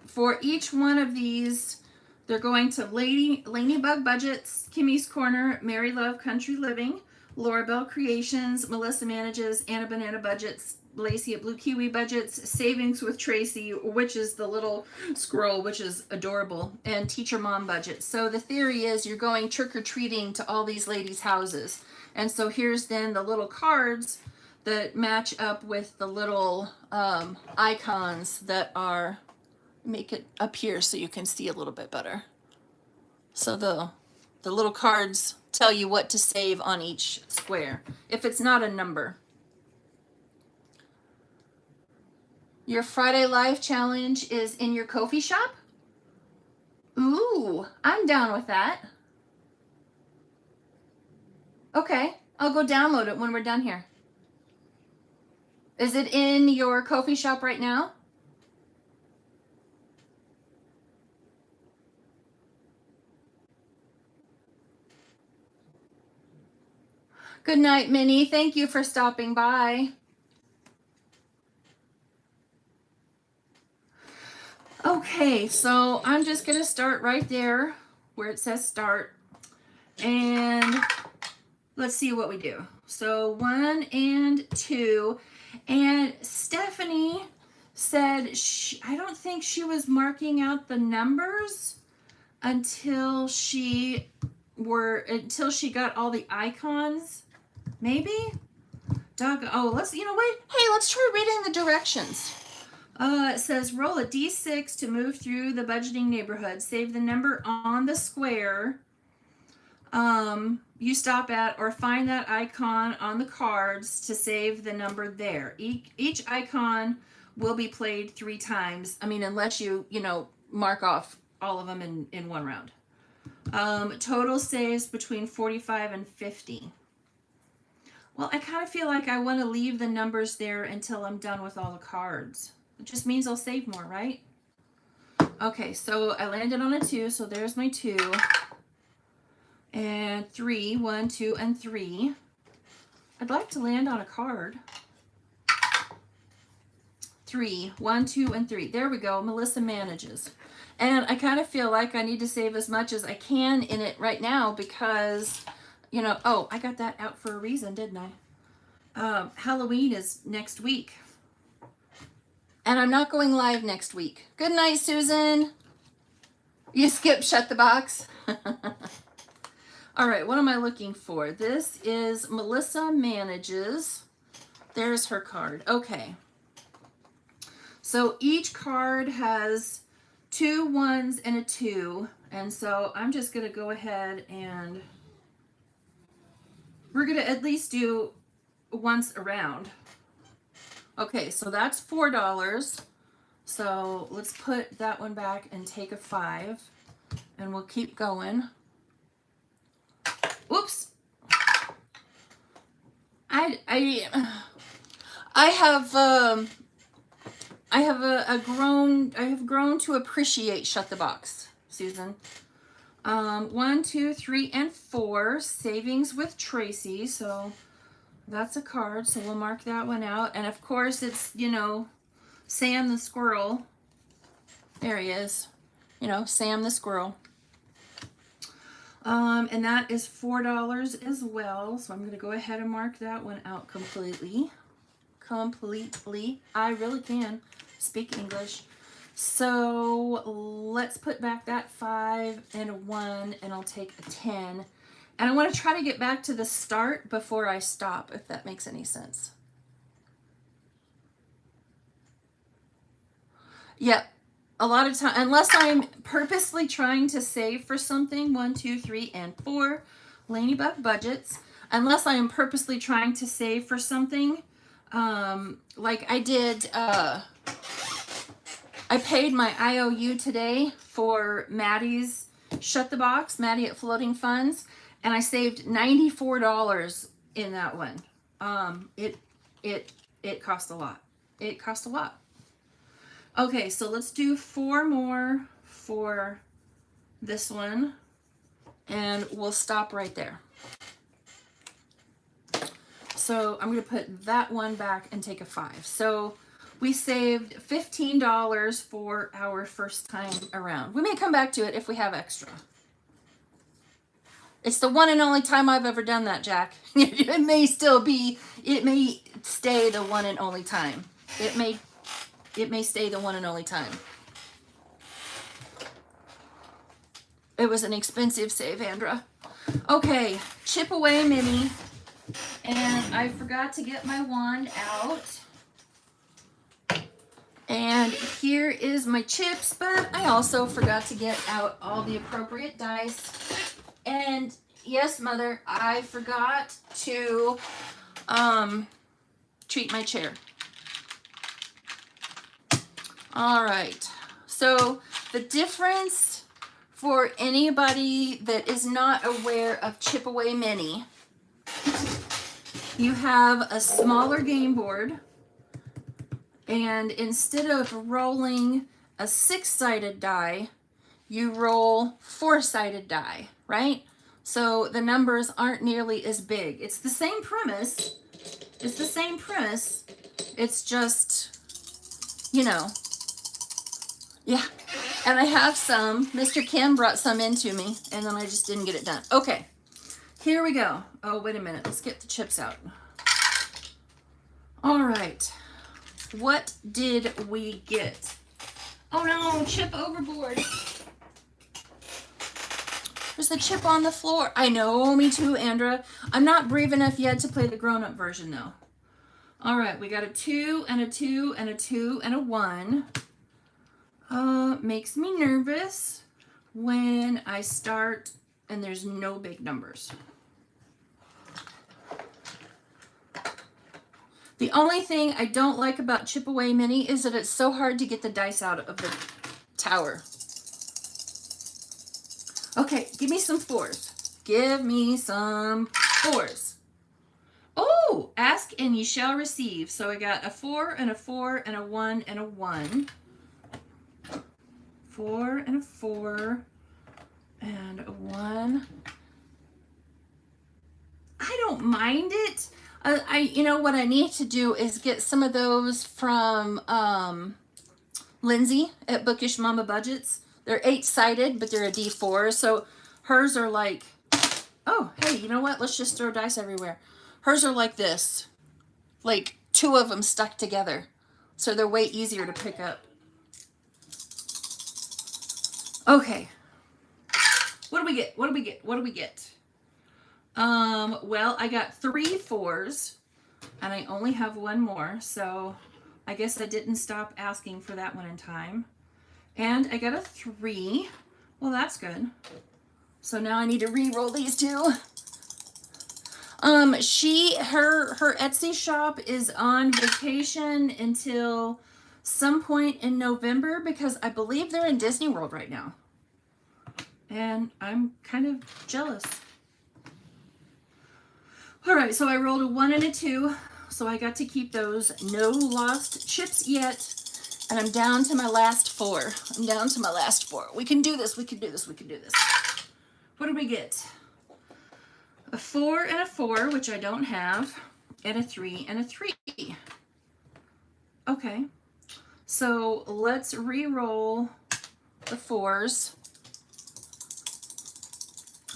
for each one of these, they're going to Ladybug Budgets, Kimmy's Corner, Mary Love Country Living, Laura Bell Creations, Melissa Manages, Anna Banana Budgets, Lacey at Blue Kiwi Budgets, Savings with Tracy, which is the little squirrel, which is adorable, and Teacher Mom Budget. So the theory is you're going trick-or-treating to all these ladies' houses. And so here's then the little cards that match up with the little icons that are, make it up here so you can see a little bit better. So the little cards tell you what to save on each square, if it's not a number. Your Friday Live challenge is in your Ko-fi shop? Ooh, I'm down with that. Okay, I'll go download it when we're done here. Is it in your Ko-fi shop right now? Good night, Minnie. Thank you for stopping by. Okay, so I'm just going to start right there where it says start. And let's see what we do. So 1 and 2. And Stephanie said I don't think she was marking out the numbers until she got all the icons. Maybe? Let's try reading the directions. It says roll a d6 to move through the budgeting neighborhood. Save the number on the square you stop at, or find that icon on the cards to save the number there. Each icon will be played 3 times. I mean, unless you mark off all of them in one round. Total saves between 45 and 50. Well, I kind of feel like I want to leave the numbers there until I'm done with all the cards. It just means I'll save more, right? Okay, so I landed on a 2, so there's my 2. And 3, 1, 2, and 3. I'd like to land on a card. 3, 1, 2, and 3. There we go. Melissa Manages. And I kind of feel like I need to save as much as I can in it right now because, I got that out for a reason, didn't I? Halloween is next week. And I'm not going live next week. Good night, Susan. You skipped Shut the Box. All right, what am I looking for? This is Melissa Manages. There's her card. Okay. So each card has 2 1s and a 2. And so I'm just going to go ahead and we're going to at least do once around. Okay, so that's $4. So let's put that one back and take a 5. And we'll keep going. Oops. I have grown to appreciate Shut the Box, Susan. 1, 2, 3, and 4. Savings with Tracy. So that's a card. So we'll mark that one out. And of course it's, Sam the squirrel. There he is. Sam the squirrel. And that is $4 as well. So I'm going to go ahead and mark that one out completely. completely. I really can speak English. So let's put back that 5 and a 1, and I'll take a 10. And I want to try to get back to the start before I stop, if that makes any sense. Yep. A lot of time, unless I'm purposely trying to save for something, 1, 2, 3, and 4, Laneybuck budgets. Unless I am purposely trying to save for something, like I did, I paid my IOU today for Maddie's Shut the Box, Maddie at Floating Funds, and I saved $94 in that one. It cost a lot. It cost a lot. Okay, so let's do 4 more for this one, and we'll stop right there. So I'm going to put that one back and take a 5. So we saved $15 for our first time around. We may come back to it if we have extra. It's the one and only time I've ever done that, Jack. It may stay the one and only time. It may stay the one and only time. It was an expensive save, Andra. Okay, chip away mini. And I forgot to get my wand out. And here is my chips, but I also forgot to get out all the appropriate dice. And yes, Mother, I forgot to treat my chair. All right. So the difference for anybody that is not aware of Chip Away Mini, you have a smaller game board. And instead of rolling a 6-sided die, you roll 4-sided die, right? So the numbers aren't nearly as big. It's the same premise. It's the same premise. It's just, you know, yeah. And I have some. Mr. Kim brought some in to me, and then I just didn't get it done. Okay, here we go. Oh, wait a minute. Let's get the chips out. All right. What did we get? Oh no, chip overboard. There's a chip on the floor. I know, me too, Andra. I'm not brave enough yet to play the grown-up version though. All right, we got a 2 and a 2 and a 2 and a 1. Makes me nervous when I start and there's no big numbers. The only thing I don't like about Chip Away Mini is that it's so hard to get the dice out of the tower. Okay, give me some 4s. Give me some 4s. Oh, ask and you shall receive. So I got a 4 and a 4 and a 1 and a 1. 4 and a 4 and a 1. I don't mind it. You know what I need to do is get some of those from Lindsay at Bookish Mama Budgets. They're 8-sided, but they're a D4. So hers are like, oh, hey, you know what? Let's just throw dice everywhere. Hers are like this, like 2 of them stuck together. So they're way easier to pick up. Okay. What do we get? What do we get? What do we get? Well, I got 3 4s and I only have 1 more. So I guess I didn't stop asking for that one in time. And I got a 3. Well, that's good. So now I need to re-roll these 2. Her Etsy shop is on vacation until some point in November because I believe they're in Disney World right now. And I'm kind of jealous. All right, so I rolled a 1 and a 2, so I got to keep those. No lost chips yet. And I'm down to my last 4. I'm down to my last 4. We can do this, we can do this, we can do this. What did we get? A 4 and a 4, which I don't have, and a 3 and a 3. Okay, so let's re-roll the 4s.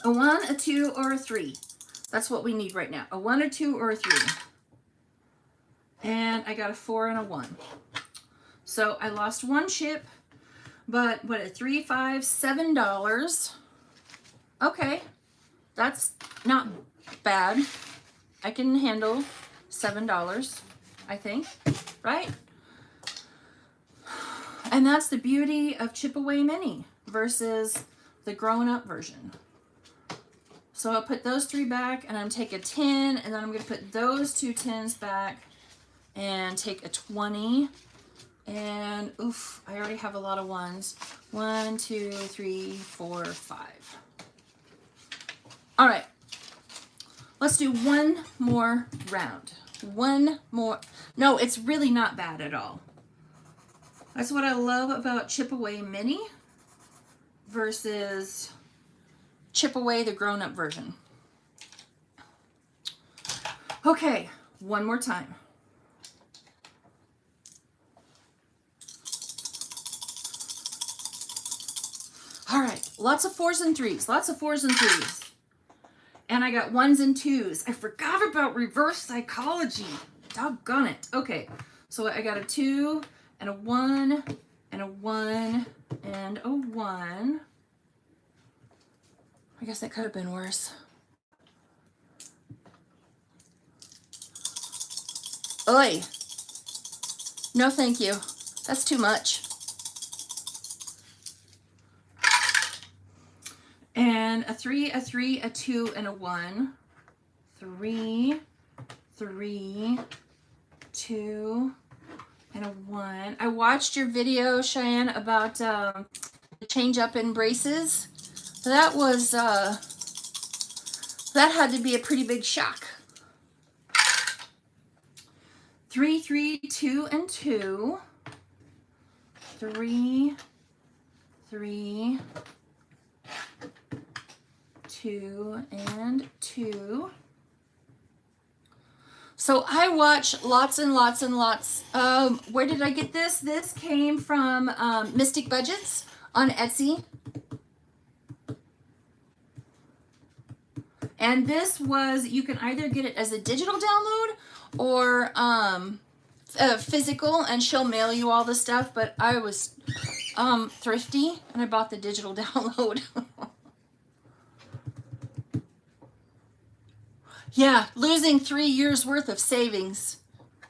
A 1, a 2, or a 3. That's what we need right now. A 1, a 2, or a 3. and I got a 4 and a 1. So I lost 1 chip, but what, $3, $5, $7. Okay, that's not bad. I can handle $7, I think, right? And that's the beauty of Chip Away Mini versus the grown-up version. So I'll put those 3 back, and I'm take a 10, and then I'm going to put those 2 10s back and take a 20. And oof, I already have a lot of 1s. 1, 2, 3, 4, 5. All right, let's do one more round. One more. No, it's really not bad at all. That's what I love about Chip Away Mini versus Chip Away the grown-up version. Okay, one more time. All right, lots of 4s and 3s, lots of 4s and 3s. And I got 1s and 2s. I forgot about reverse psychology. Doggone it. Okay, so I got a 2 and a 1 and a 1 and a 1. I guess that could have been worse. Oy. No, thank you. That's too much. And a 3, a 3, a 2, and a 1. 3, 3, 2, and a 1. I watched your video, Cheyenne, about the change up in braces. That was, that had to be a pretty big shock. 3, 3, 2, and 2. 3, 3, 2, and 2. So I watch lots and lots and lots. Where did I get this? This came from Mystic Budgets on Etsy. And this was, you can either get it as a digital download or physical, and she'll mail you all the stuff. But I was thrifty, and I bought the digital download. Yeah, losing 3 years worth of savings.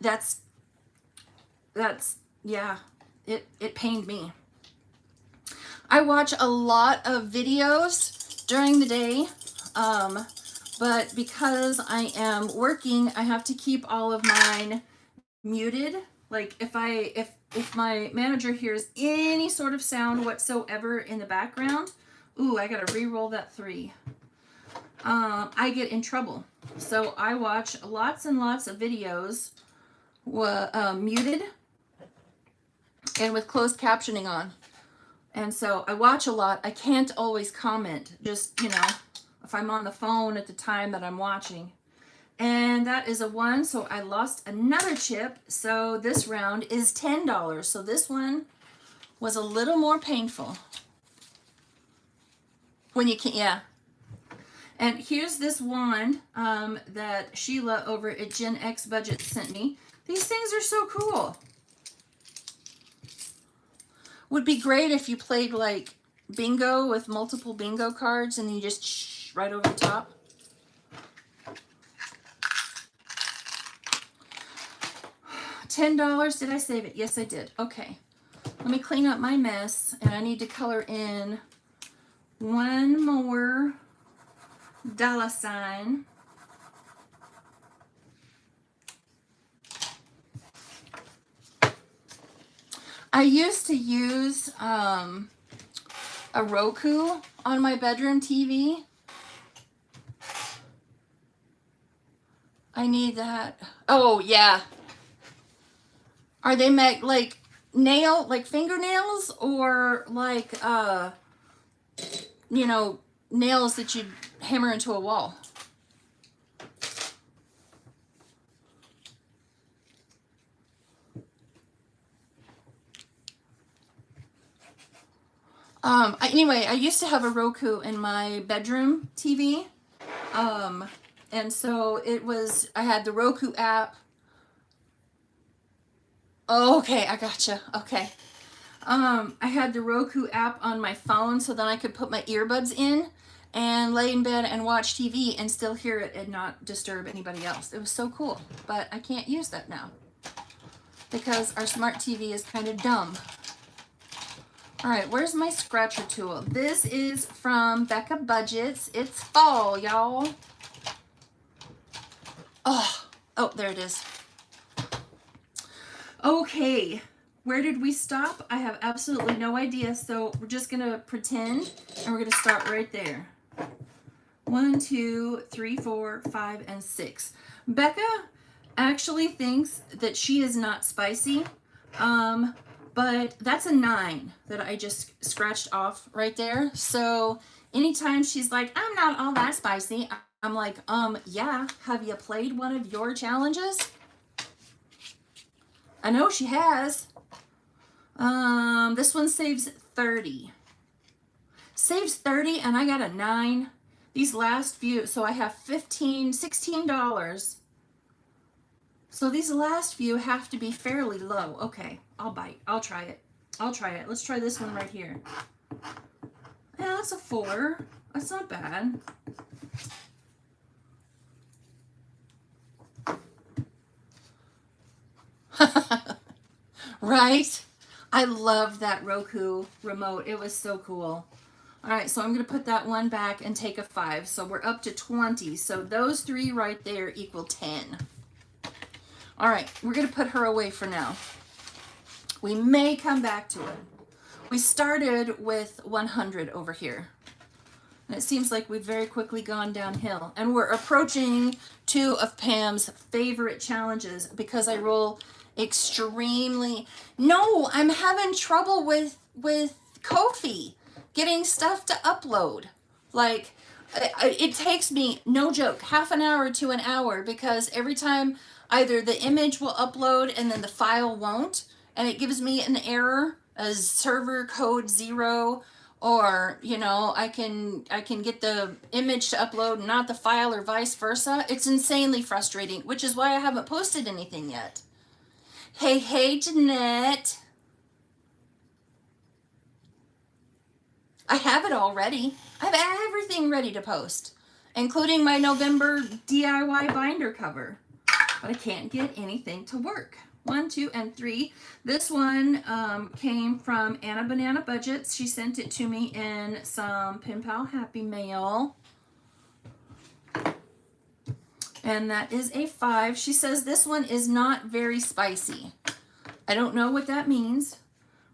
That's yeah, it pained me. I watch a lot of videos during the day, but because I am working, I have to keep all of mine muted. Like if my manager hears any sort of sound whatsoever in the background, ooh, I gotta re-roll that 3. I get in trouble. So I watch lots and lots of videos muted and with closed captioning on. And so I watch a lot. I can't always comment, just, you know, if I'm on the phone at the time that I'm watching. And that is a 1, so I lost another chip. So this round is $10. So this one was a little more painful. When you can't, yeah. And here's this wand that Sheila over at Gen X Budget sent me. These things are so cool. Would be great if you played like bingo with multiple bingo cards and you just right over the top. $10. Did I save it? Yes, I did. Okay. Let me clean up my mess, and I need to color in one more $sign. I used to use a Roku on my bedroom TV. I need that. Oh, yeah. Are they like fingernails, or like, you know, nails that you hammer into a wall? Anyway, I used to have a Roku in my bedroom TV. And so it was, I had the Roku app Okay, I gotcha. Okay. I had the Roku app on my phone so then I could put my earbuds in and lay in bed and watch TV and still hear it and not disturb anybody else. It was so cool, but I can't use that now because our smart TV is kind of dumb. All right, where's my scratcher tool? This is from Becca Budgets. It's fall, y'all. Oh, there it is. Okay, where did we stop? I have absolutely no idea, so we're just gonna pretend and we're gonna start right there. 1, 2, 3, 4, 5, and 6. Becca actually thinks that she is not spicy, but that's a 9 that I just scratched off right there. So anytime she's like, I'm not all that spicy, I'm like, yeah, have you played one of your challenges? I know she has. This one saves 30. Saves 30 and I got a 9. These last few, so I have $16. So these last few have to be fairly low. Okay, I'll bite. I'll try it. Let's try this one right here. Yeah, that's a 4. That's not bad. Right? I love that Roku remote. It was so cool. All right, so I'm going to put that one back and take a 5. So we're up to 20. So those 3 right there equal 10. All right, we're going to put her away for now. We may come back to it. We started with 100 over here. And it seems like we've very quickly gone downhill. And we're approaching 2 of Pam's favorite challenges because I roll extremely... No, I'm having trouble with Ko-fi getting stuff to upload. Like, it takes me, no joke, half an hour to an hour because every time either the image will upload and then the file won't, and it gives me an error, a server code 0, or, you know, I can get the image to upload and not the file, or vice versa. It's insanely frustrating, which is why I haven't posted anything yet. Hey, Jeanette. I have it all ready. I have everything ready to post, including my November DIY binder cover. But I can't get anything to work. 1, 2, and 3. This one came from Anna Banana Budgets. She sent it to me in some Pen Pal Happy Mail. And that is a 5. She says this one is not very spicy. I don't know what that means,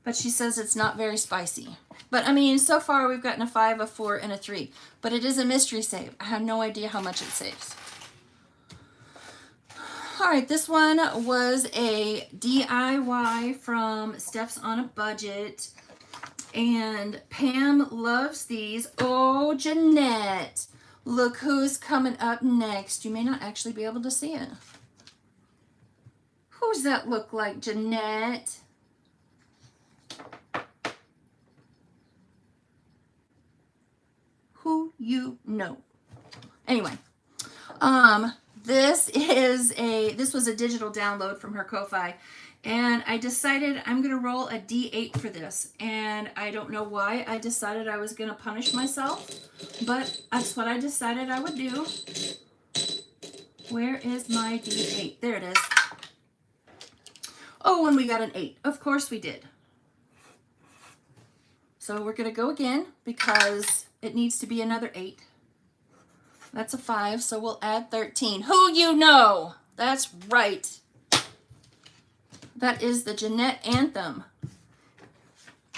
but she says it's not very spicy. But I mean, so far we've gotten a 5, a 4, and a 3. But it is a mystery save. I have no idea how much it saves. All right, this one was a DIY from Steph's on a Budget. And Pam loves these. Oh, Jeanette. Look who's coming up next. You may not actually be able to see it. Who's that look like, Jeanette? Who you know. Anyway, this was a digital download from her Ko-Fi, and I decided I'm gonna roll a D8 for this, and I don't know why I decided I was gonna punish myself, but that's what I decided I would do. Where is my D8? There it is. Oh, and we got an 8. Of course we did. So we're gonna go again because it needs to be another 8. That's a 5, so we'll add 13. Who you know? That's right. That is the Jeanette Anthem.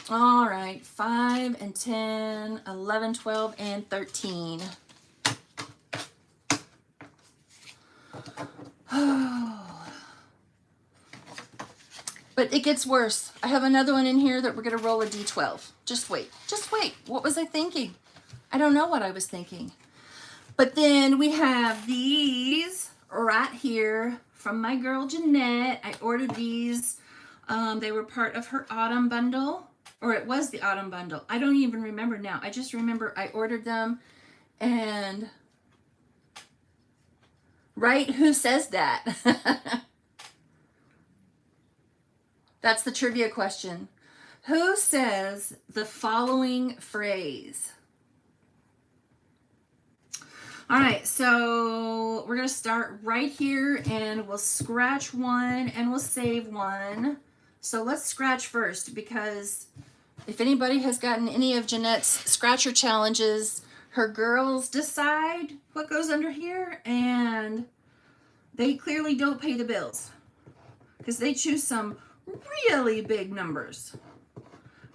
All right, 5 and 10, 11, 12, and 13. But it gets worse. I have another one in here that we're going to roll a D12. Just wait. Just wait. What was I thinking? I don't know what I was thinking. But then we have these right here from my girl Jeanette. I ordered these. They were part of her autumn bundle. Or it was the autumn bundle. I don't even remember now. I just remember I ordered them. And... right? Who says that? That's the trivia question. Who says the following phrase? All right, so we're going to start right here, and we'll scratch one and we'll save one. So let's scratch first, because if anybody has gotten any of Jeanette's scratcher challenges, her girls decide what goes under here, and they clearly don't pay the bills because they choose some really big numbers.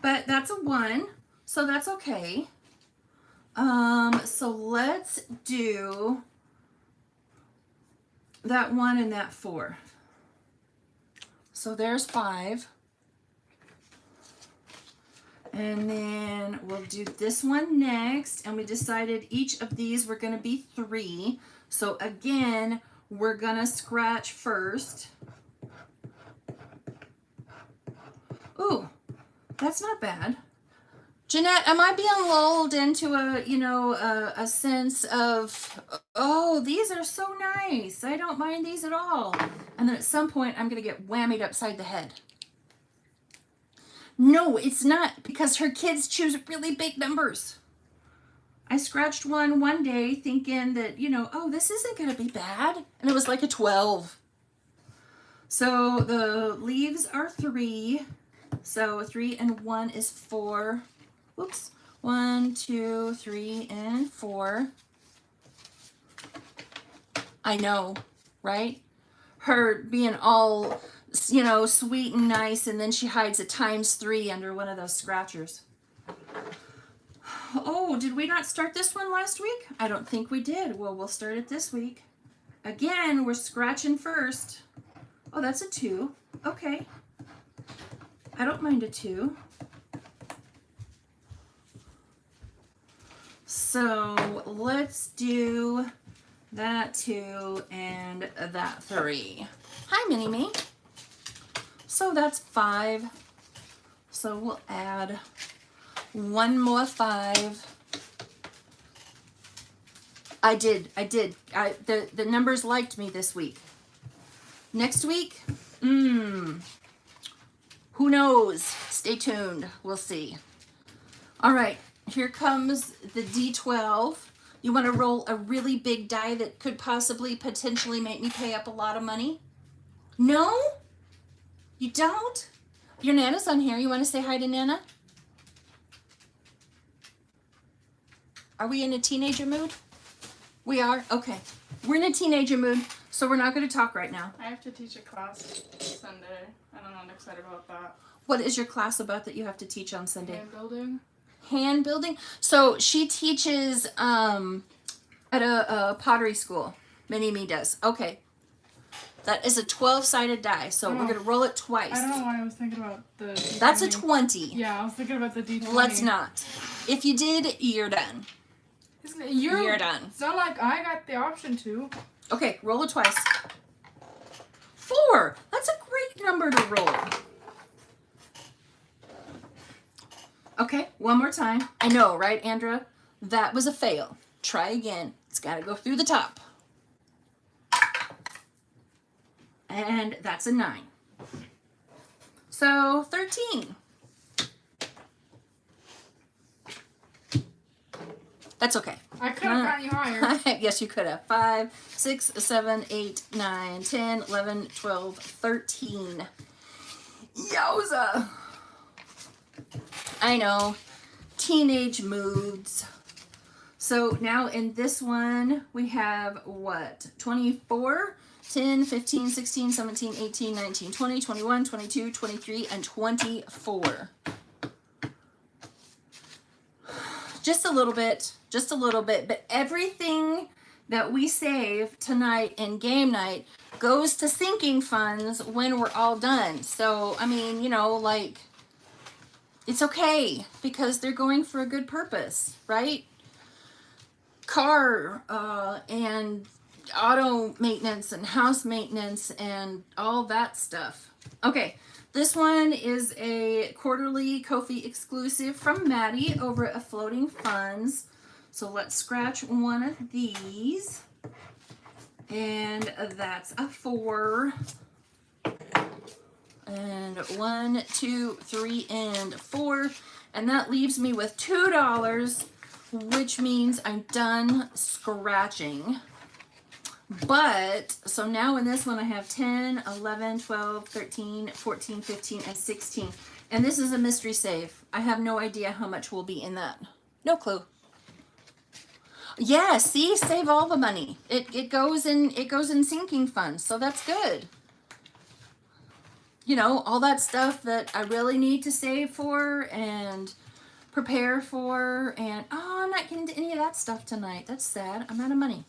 But that's a 1, so that's okay. So let's do that 1 and that 4. So there's 5. And then we'll do this one next, and we decided each of these were going to be 3. So again, we're going to scratch first. Ooh, that's not bad. Jeanette, am I being lulled into a sense of, oh, these are so nice, I don't mind these at all, and then at some point I'm going to get whammied upside the head? No, it's not, because her kids choose really big numbers. I scratched one day thinking that, oh, this isn't going to be bad, and it was like a 12. So the leaves are 3, so 3 and 1 is 4. Whoops. 1, 2, 3, and 4. I know, right? Her being all, sweet and nice, and then she hides a ×3 under one of those scratchers. Oh, did we not start this one last week? I don't think we did. Well, we'll start it this week. Again, we're scratching first. Oh, that's a 2. Okay. I don't mind a 2. So let's do that 2 and that 3. Hi, Mini-Me. So that's 5. So we'll add one more 5. I did. The numbers liked me this week. Next week, who knows? Stay tuned. We'll see. All right. Here comes the D12. You want to roll a really big die that could potentially make me pay up a lot of money? No? You don't? Your Nana's on here. You want to say hi to Nana? Are we in a teenager mood? We are? Okay. We're in a teenager mood, so we're not going to talk right now. I have to teach a class Sunday, and I'm not excited about that. What is your class about that you have to teach on Sunday? Hand building. Hand building? So she teaches at a pottery school. Mini-Me does. Okay. That is a 12-sided die, so we're going to roll it twice. I don't know why I was thinking about the D20. That's a 20. Yeah, I was thinking about the D20. Let's not. If you did, you're done. You're done. It's not like I got the option to. Okay, roll it twice. 4. That's a great number to roll. Okay, one more time. I know, right, Andra? That was a fail. Try again. It's got to go through the top. And that's a 9. So 13. That's okay. I could have gotten you higher. Yes, you could have. 5, 6, 7, 8, 9, 10, 11, 12, 13. Yowza. I know. Teenage moods. So now in this one, we have what? 24, 10, 15, 16, 17, 18, 19, 20, 21, 22, 23, and 24. Just a little bit, but everything that we save tonight in game night goes to sinking funds when we're all done. So, I mean, it's okay because they're going for a good purpose, right? Car and auto maintenance and house maintenance and all that stuff. Okay. This one is a quarterly Ko-fi exclusive from Maddie over at Floating Funds. So let's scratch one of these. And that's a 4. And 1, 2, 3, and 4. And that leaves me with $2, which means I'm done scratching. But, so now in this one I have 10, 11, 12, 13, 14, 15, and 16. And this is a mystery save. I have no idea how much will be in that. No clue. Yeah, see, save all the money. It goes in sinking funds, so that's good. You know, all that stuff that I really need to save for and prepare for, and oh, I'm not getting to any of that stuff tonight. That's sad. I'm out of money.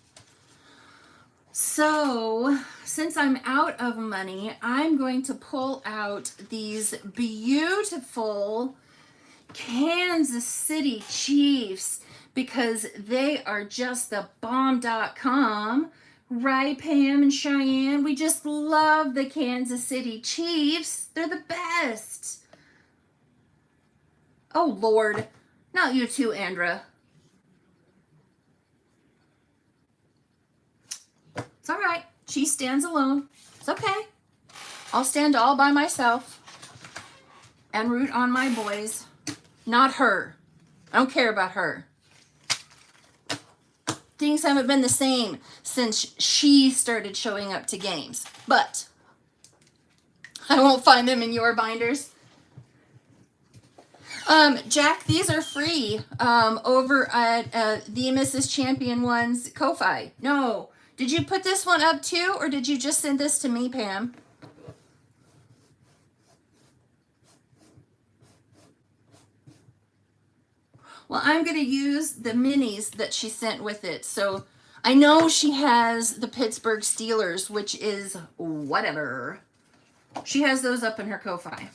So, since I'm out of money, I'm going to pull out these beautiful Kansas City Chiefs because they are just the bomb.com. Right, Pam and Cheyenne? We just love the Kansas City Chiefs. They're the best. Oh, Lord. Not you too, Andra. It's all right. She stands alone. It's okay. I'll stand all by myself and root on my boys. Not her. I don't care about her. Things haven't been the same since she started showing up to games. But I won't find them in your binders. Jack, these are free over at the Mrs. Champion One's Ko-Fi. No. Did you put this one up too, or did you just send this to me, Pam? Well, I'm going to use the minis that she sent with it. So I know she has the Pittsburgh Steelers, which is whatever. She has those up in her Ko-Fi.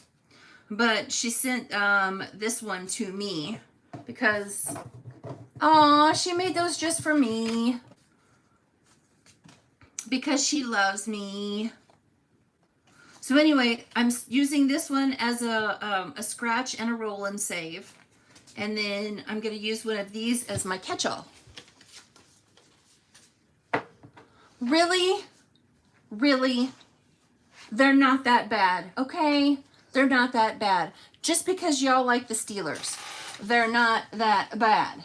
But she sent this one to me because, aw, she made those just for me. Because she loves me. So anyway, I'm using this one as a scratch and a roll and save. And then I'm going to use one of these as my catch-all. Really? Really? They're not that bad, okay? They're not that bad. Just because y'all like the Steelers, they're not that bad.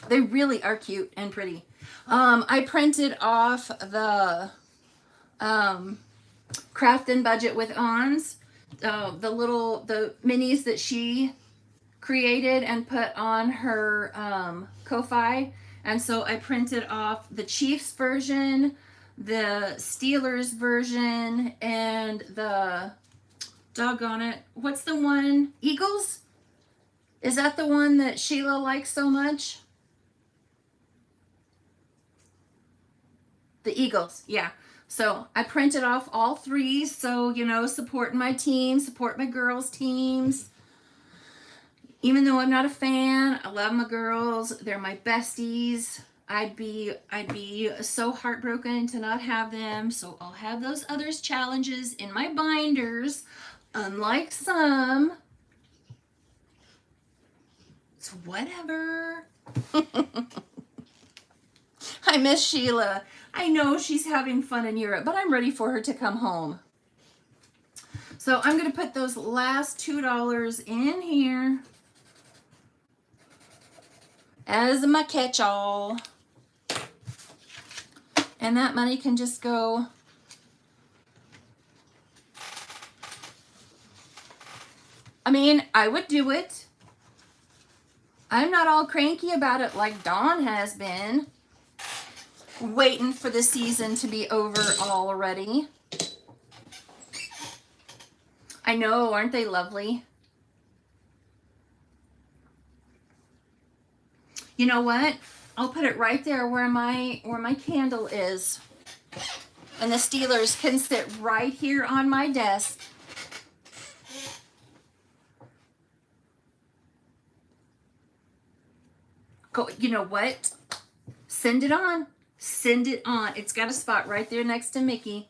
They really are cute and pretty. I printed off the Craft and Budget with Ons, the minis that she created and put on her Ko-Fi. And so I printed off the Chiefs version, the Steelers version, and the, doggone it, what's the one? Eagles? Is that the one that Sheila likes so much? The Eagles, yeah. So I printed off all three. So, you know, supporting my team, support my girls' teams. Even though I'm not a fan, I love my girls. They're my besties. I'd be so heartbroken to not have them. So I'll have those others challenges in my binders, unlike some. It's whatever. I miss Sheila. I know she's having fun in Europe, but I'm ready for her to come home. So I'm going to put those last $2 in here as my catch-all. And that money can just go I mean, I would do it. I'm not all cranky about it like Dawn has been. Waiting for the season to be over already. I know, aren't they lovely? You know what? I'll put it right there where my candle is. And the Steelers can sit right here on my desk. Go, you know what? Send it on. Send it on. It's got a spot right there next to Mickey.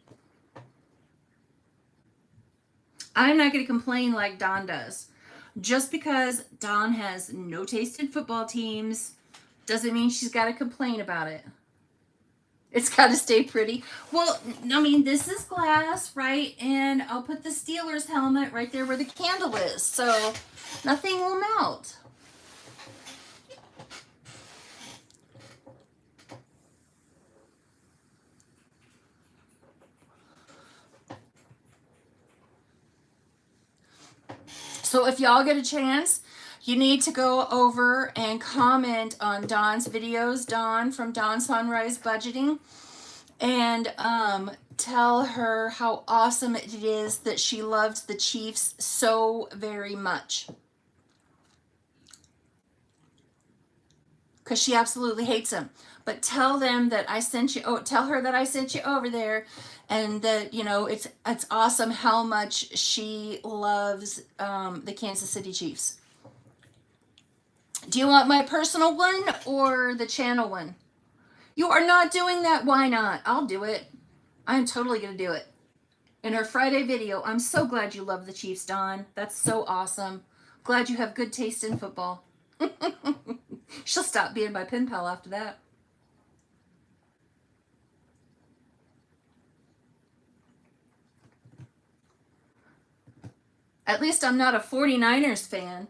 I'm not going to complain like Dawn does. Just because Dawn has no taste in football teams doesn't mean she's got to complain about it. It's got to stay pretty. Well, I mean, this is glass, right? And I'll put the Steelers helmet right there where the candle is, so nothing will melt. So if y'all get a chance, you need to go over and comment on Dawn's videos, Dawn from Dawn Sunrise Budgeting, and tell her how awesome it is that she loves the Chiefs so very much. Because she absolutely hates them. But tell them that I sent you, tell her that I sent you over there, and that, you know, it's awesome how much she loves the Kansas City Chiefs. Do you want my personal one or the channel one? You are not doing that. Why not? I'll do it. I'm totally going to do it. In her Friday video, I'm so glad you love the Chiefs, Dawn. That's so awesome. Glad you have good taste in football. She'll stop being my pen pal after that. At least I'm not a 49ers fan.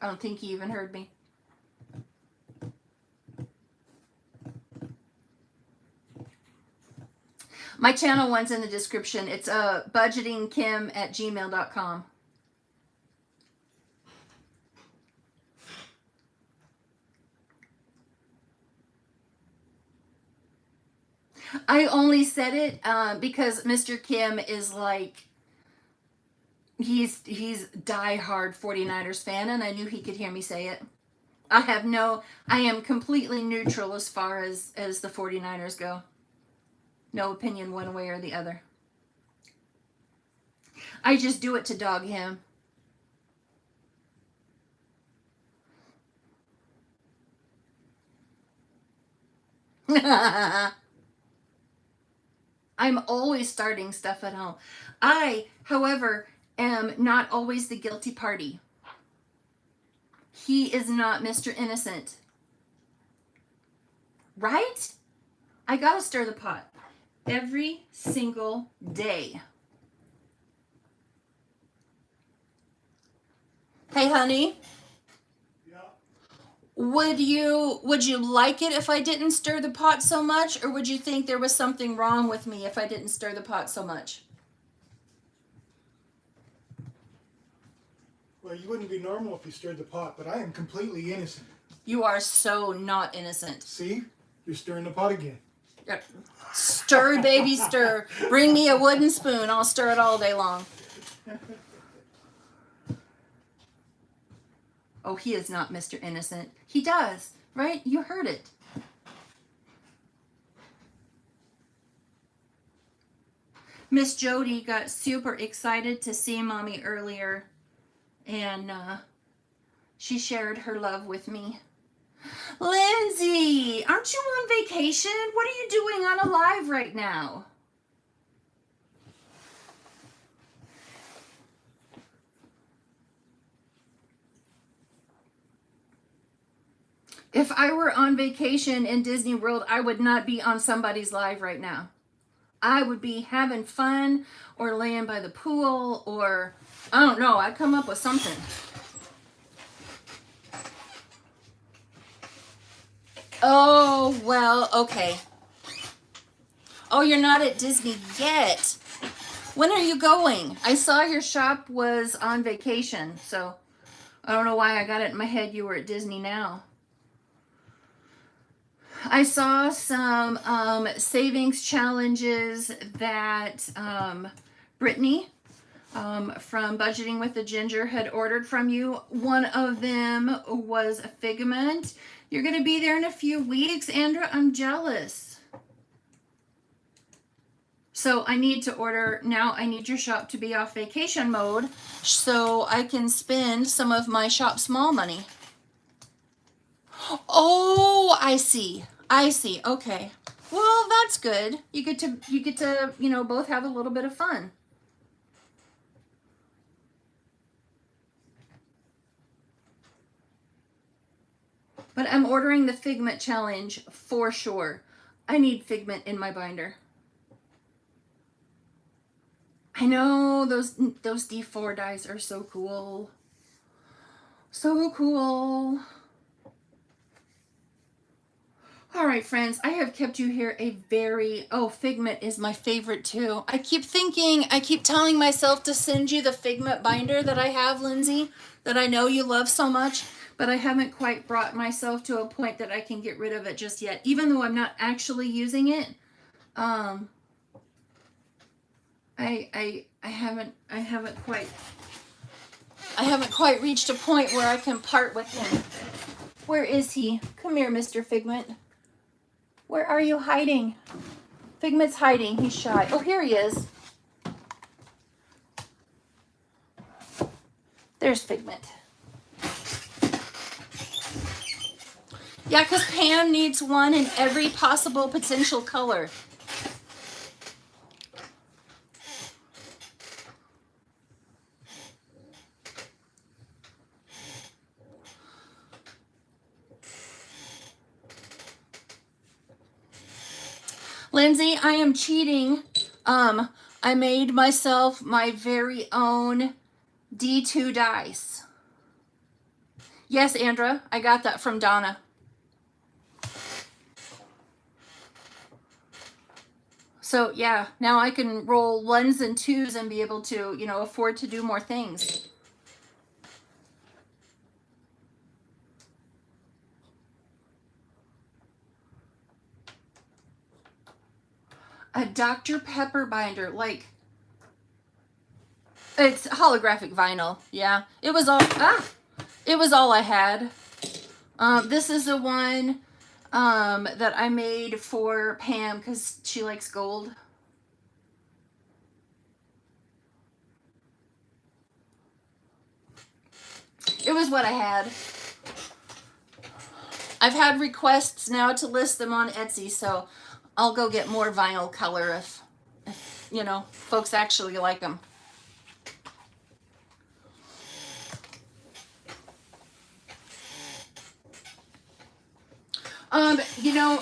I don't think he even heard me. My channel one's in the description. It's budgetingkim@gmail.com. I only said it because Mr. Kim is like, he's diehard 49ers fan, and I knew he could hear me say it. I am completely neutral as far as the 49ers go. No opinion one way or the other. I just do it to dog him. I'm always starting stuff at home. I, however, am not always the guilty party. He is not Mr. Innocent. Right? I gotta stir the pot every single day. Hey, honey. Would you like it if I didn't stir the pot so much, or would you think there was something wrong with me if I didn't stir the pot so much? Well, you wouldn't be normal if you stirred the pot, but I am completely innocent. You are so not innocent. See? You're stirring the pot again. Stir, baby, stir. Bring me a wooden spoon. I'll stir it all day long. Oh, he is not Mr. Innocent. He does, right? You heard it. Miss Jody got super excited to see Mommy earlier, and she shared her love with me. Lindsay, aren't you on vacation? What are you doing on a live right now? If I were on vacation in Disney World, I would not be on somebody's live right now. I would be having fun or laying by the pool, or I don't know, I'd come up with something. Oh, well, okay. Oh, you're not at Disney yet. When are you going? I saw your shop was on vacation, so I don't know why I got it in my head you were at Disney now. I saw some savings challenges that Brittany from Budgeting with the Ginger had ordered from you. One of them was a Figment. You're going to be there in a few weeks. Andra, I'm jealous. So I need to order now. I need your shop to be off vacation mode so I can spend some of my shop small money. Oh, I see. Okay. Well, that's good. You get to, you know, both have a little bit of fun. But I'm ordering the Figment Challenge for sure. I need Figment in my binder. I know those D4 dies are so cool. So cool. All right, friends, I have kept you here a very, Figment is my favorite too. I keep telling myself to send you the Figment binder that I have, Lindsay, that I know you love so much, but I haven't quite brought myself to a point that I can get rid of it just yet, even though I'm not actually using it. I haven't quite reached a point where I can part with him. Where is he? Come here, Mr. Figment. Where are you hiding? Figment's hiding. He's shy. Oh, here he is. There's Figment. Yeah, because Pam needs one in every possible potential color. Lindsay, I am cheating. I made myself my very own D2 dice. Yes, Andra, I got that from Donna. So yeah, now I can roll 1s and 2s and be able to, afford to do more things. A Dr. Pepper binder, like, it's holographic vinyl. Yeah, it was all I had. This is the one that I made for Pam because she likes gold. It was what I had. I've had requests now to list them on Etsy, so I'll go get more vinyl color if folks actually like them.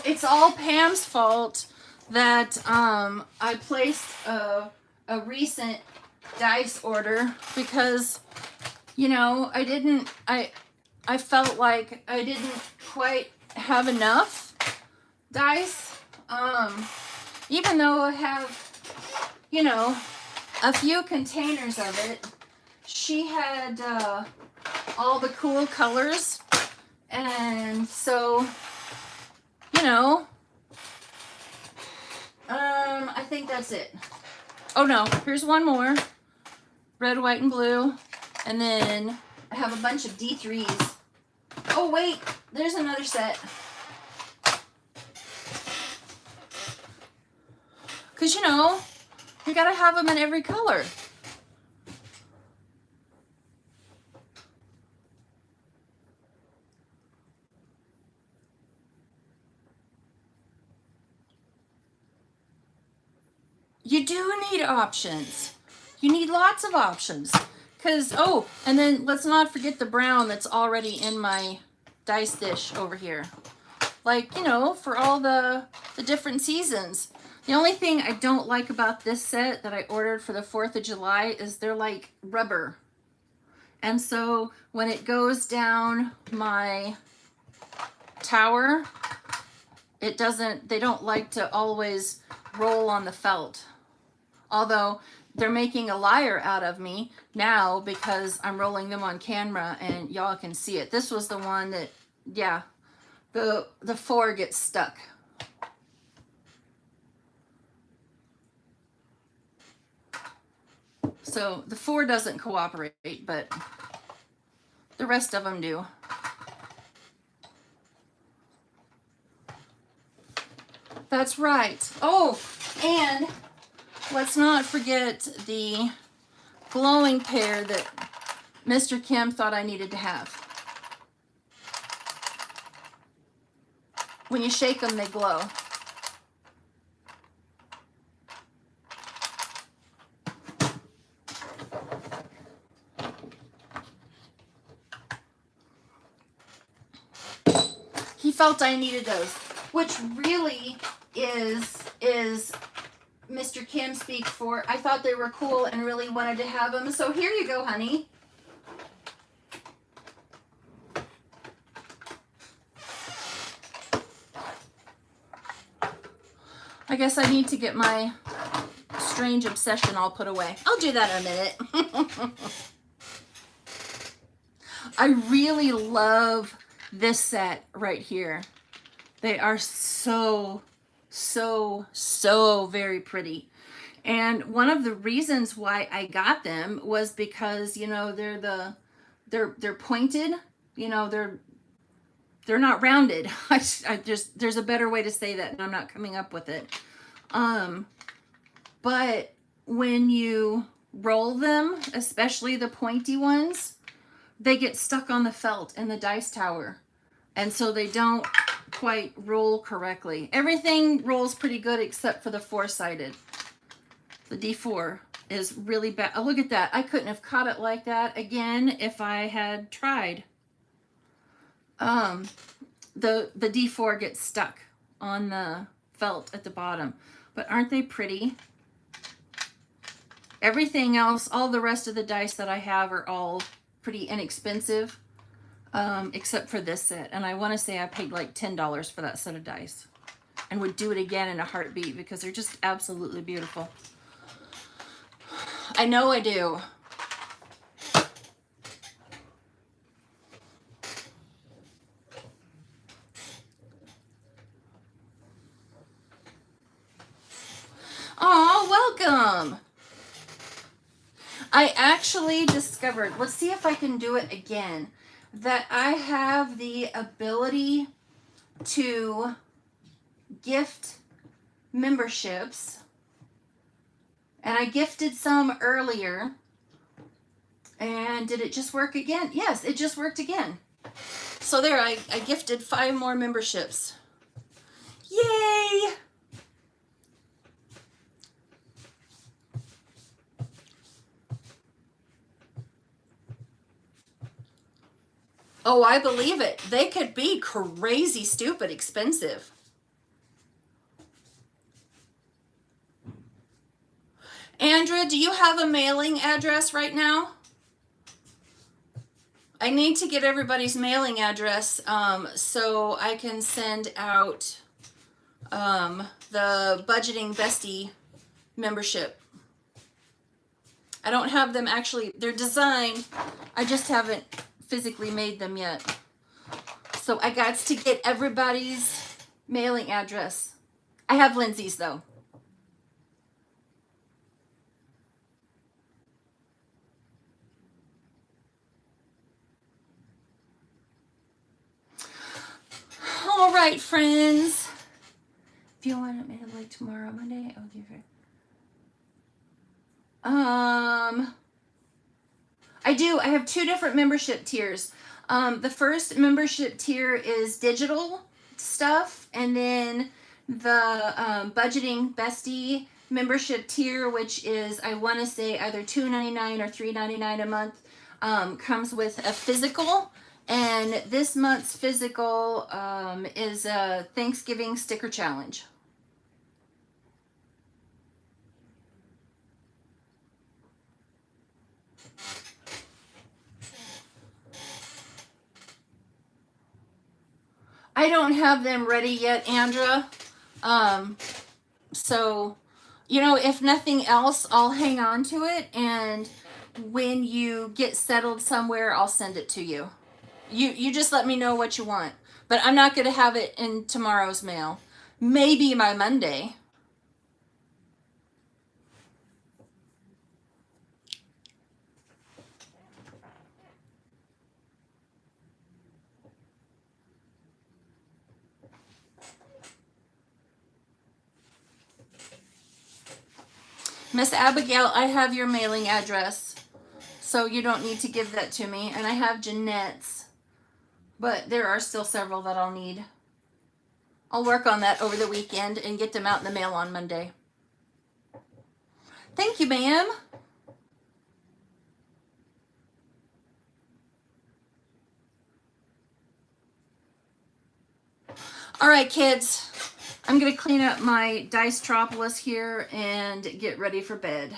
It's all Pam's fault that I placed a recent dice order because I felt like I didn't quite have enough dice. Even though I have, a few containers of it, she had all the cool colors. And so, I think that's it. Oh no, here's one more. Red, white, and blue. And then I have a bunch of D3s. Oh wait, there's another set. Because, you gotta have them in every color. You do need options. You need lots of options. Because, and then let's not forget the brown that's already in my dice dish over here. Like, for all the different seasons. The only thing I don't like about this set that I ordered for the 4th of July is they're like rubber. And so when it goes down my tower, they don't like to always roll on the felt. Although they're making a liar out of me now because I'm rolling them on camera and y'all can see it. This was the one that, yeah, the 4 gets stuck. So the 4 doesn't cooperate, but the rest of them do. That's right. Oh, and let's not forget the glowing pair that Mr. Kim thought I needed to have. When you shake them, they glow. felt I needed those, which really is Mr. Kim speak for. I thought they were cool and really wanted to have them. So here you go, honey. I guess I need to get my strange obsession all put away. I'll do that in a minute. I really love this set right here. They are so very pretty. And one of the reasons why I got them was because, you know, they're pointed, you know, they're not rounded. There's a better way to say that, and I'm not coming up with it. But when you roll them, especially the pointy ones, they get stuck on the felt in the dice tower. And so they don't quite roll correctly. Everything rolls pretty good except for the four-sided. The D4 is really bad. Oh, look at that. I couldn't have caught it like that again if I had tried. The D4 gets stuck on the felt at the bottom. But aren't they pretty? Everything else, all the rest of the dice that I have are all pretty inexpensive, except for this set. And I want to say I paid like $10 for that set of dice and would do it again in a heartbeat because they're just absolutely beautiful. I know I do. Oh, welcome. I actually discovered, let's see if I can do it again, that I have the ability to gift memberships. And I gifted some earlier. And did it just work again? Yes, it just worked again. So there, I gifted 5 more memberships. Yay! Oh, I believe it. They could be crazy, stupid, expensive. Andrea, do you have a mailing address right now? I need to get everybody's mailing address so I can send out the Budgeting Bestie membership. I don't have them actually. They're designed. I just haven't physically made them yet. So I got to get everybody's mailing address. I have Lindsay's though. All right, friends. If you want it made like tomorrow, Monday, I'll give it. I do. I have 2 different membership tiers. The first membership tier is digital stuff, and then the Budgeting Bestie membership tier, which is, I want to say, either $2.99 or $3.99 a month, comes with a physical. And this month's physical is a Thanksgiving sticker challenge. I don't have them ready yet, Andrea. So, you know, if nothing else, I'll hang on to it. And when you get settled somewhere, I'll send it to you. You just let me know what you want. But I'm not going to have it in tomorrow's mail. Maybe by Monday. Miss Abigail, I have your mailing address, so you don't need to give that to me. And I have Jeanette's, but there are still several that I'll need. I'll work on that over the weekend and get them out in the mail on Monday. Thank you, ma'am. All right, kids. I'm going to clean up my Dicetropolis here and get ready for bed.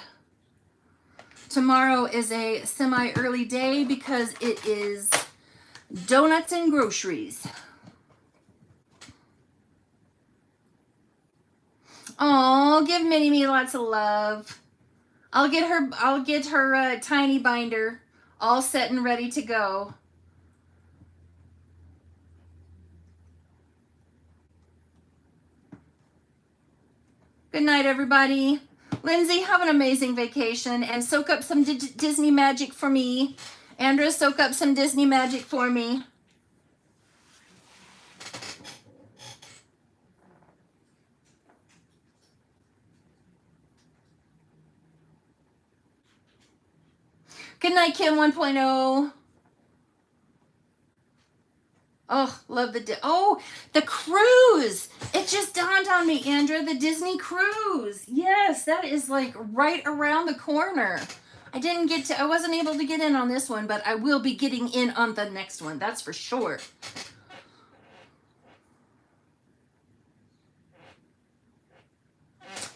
Tomorrow is a semi-early day because it is donuts and groceries. Oh, give Minnie Me lots of love. I'll get her tiny binder all set and ready to go. Good night, everybody. Lindsay, have an amazing vacation and soak up some Disney magic for me. Andrea, soak up some Disney magic for me. Good night, Kim 1.0. Oh, love the the cruise. It just dawned on me, Andrea, the Disney cruise. Yes, that is like right around the corner. I wasn't able to get in on this one, but I will be getting in on the next one. That's for sure.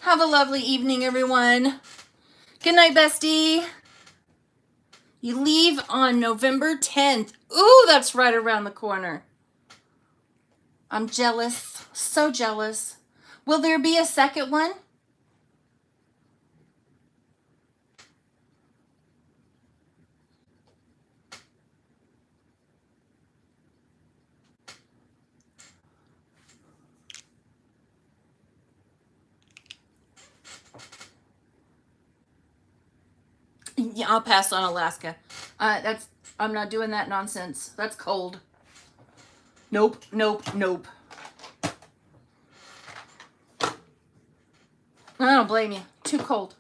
Have a lovely evening, everyone. Good night, bestie. You leave on November 10th. Ooh, that's right around the corner. I'm jealous. So jealous. Will there be a second one? Yeah, I'll pass on Alaska. I'm not doing that nonsense. That's cold. Nope, nope, nope. I don't blame you. Too cold.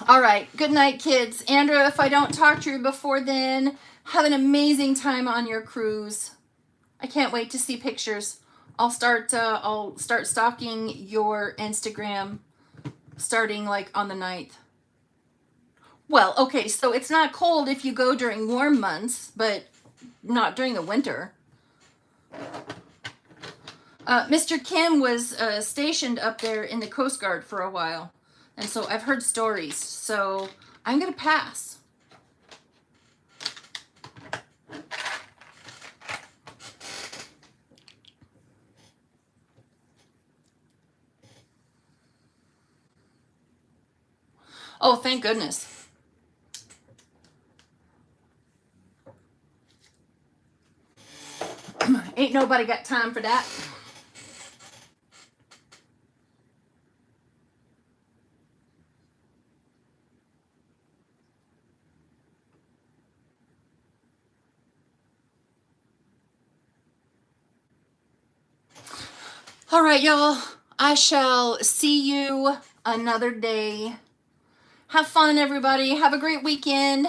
All right. Good night, kids. Andrea, if I don't talk to you before then, have an amazing time on your cruise. I can't wait to see pictures. I'll start stalking your Instagram starting like on the 9th. Well, okay, so it's not cold if you go during warm months, but not during the winter. Mr. Kim was stationed up there in the Coast Guard for a while, and so I've heard stories, so I'm going to pass. Oh, thank goodness. Ain't nobody got time for that. All right, y'all. I shall see you another day. Have fun, everybody. Have a great weekend.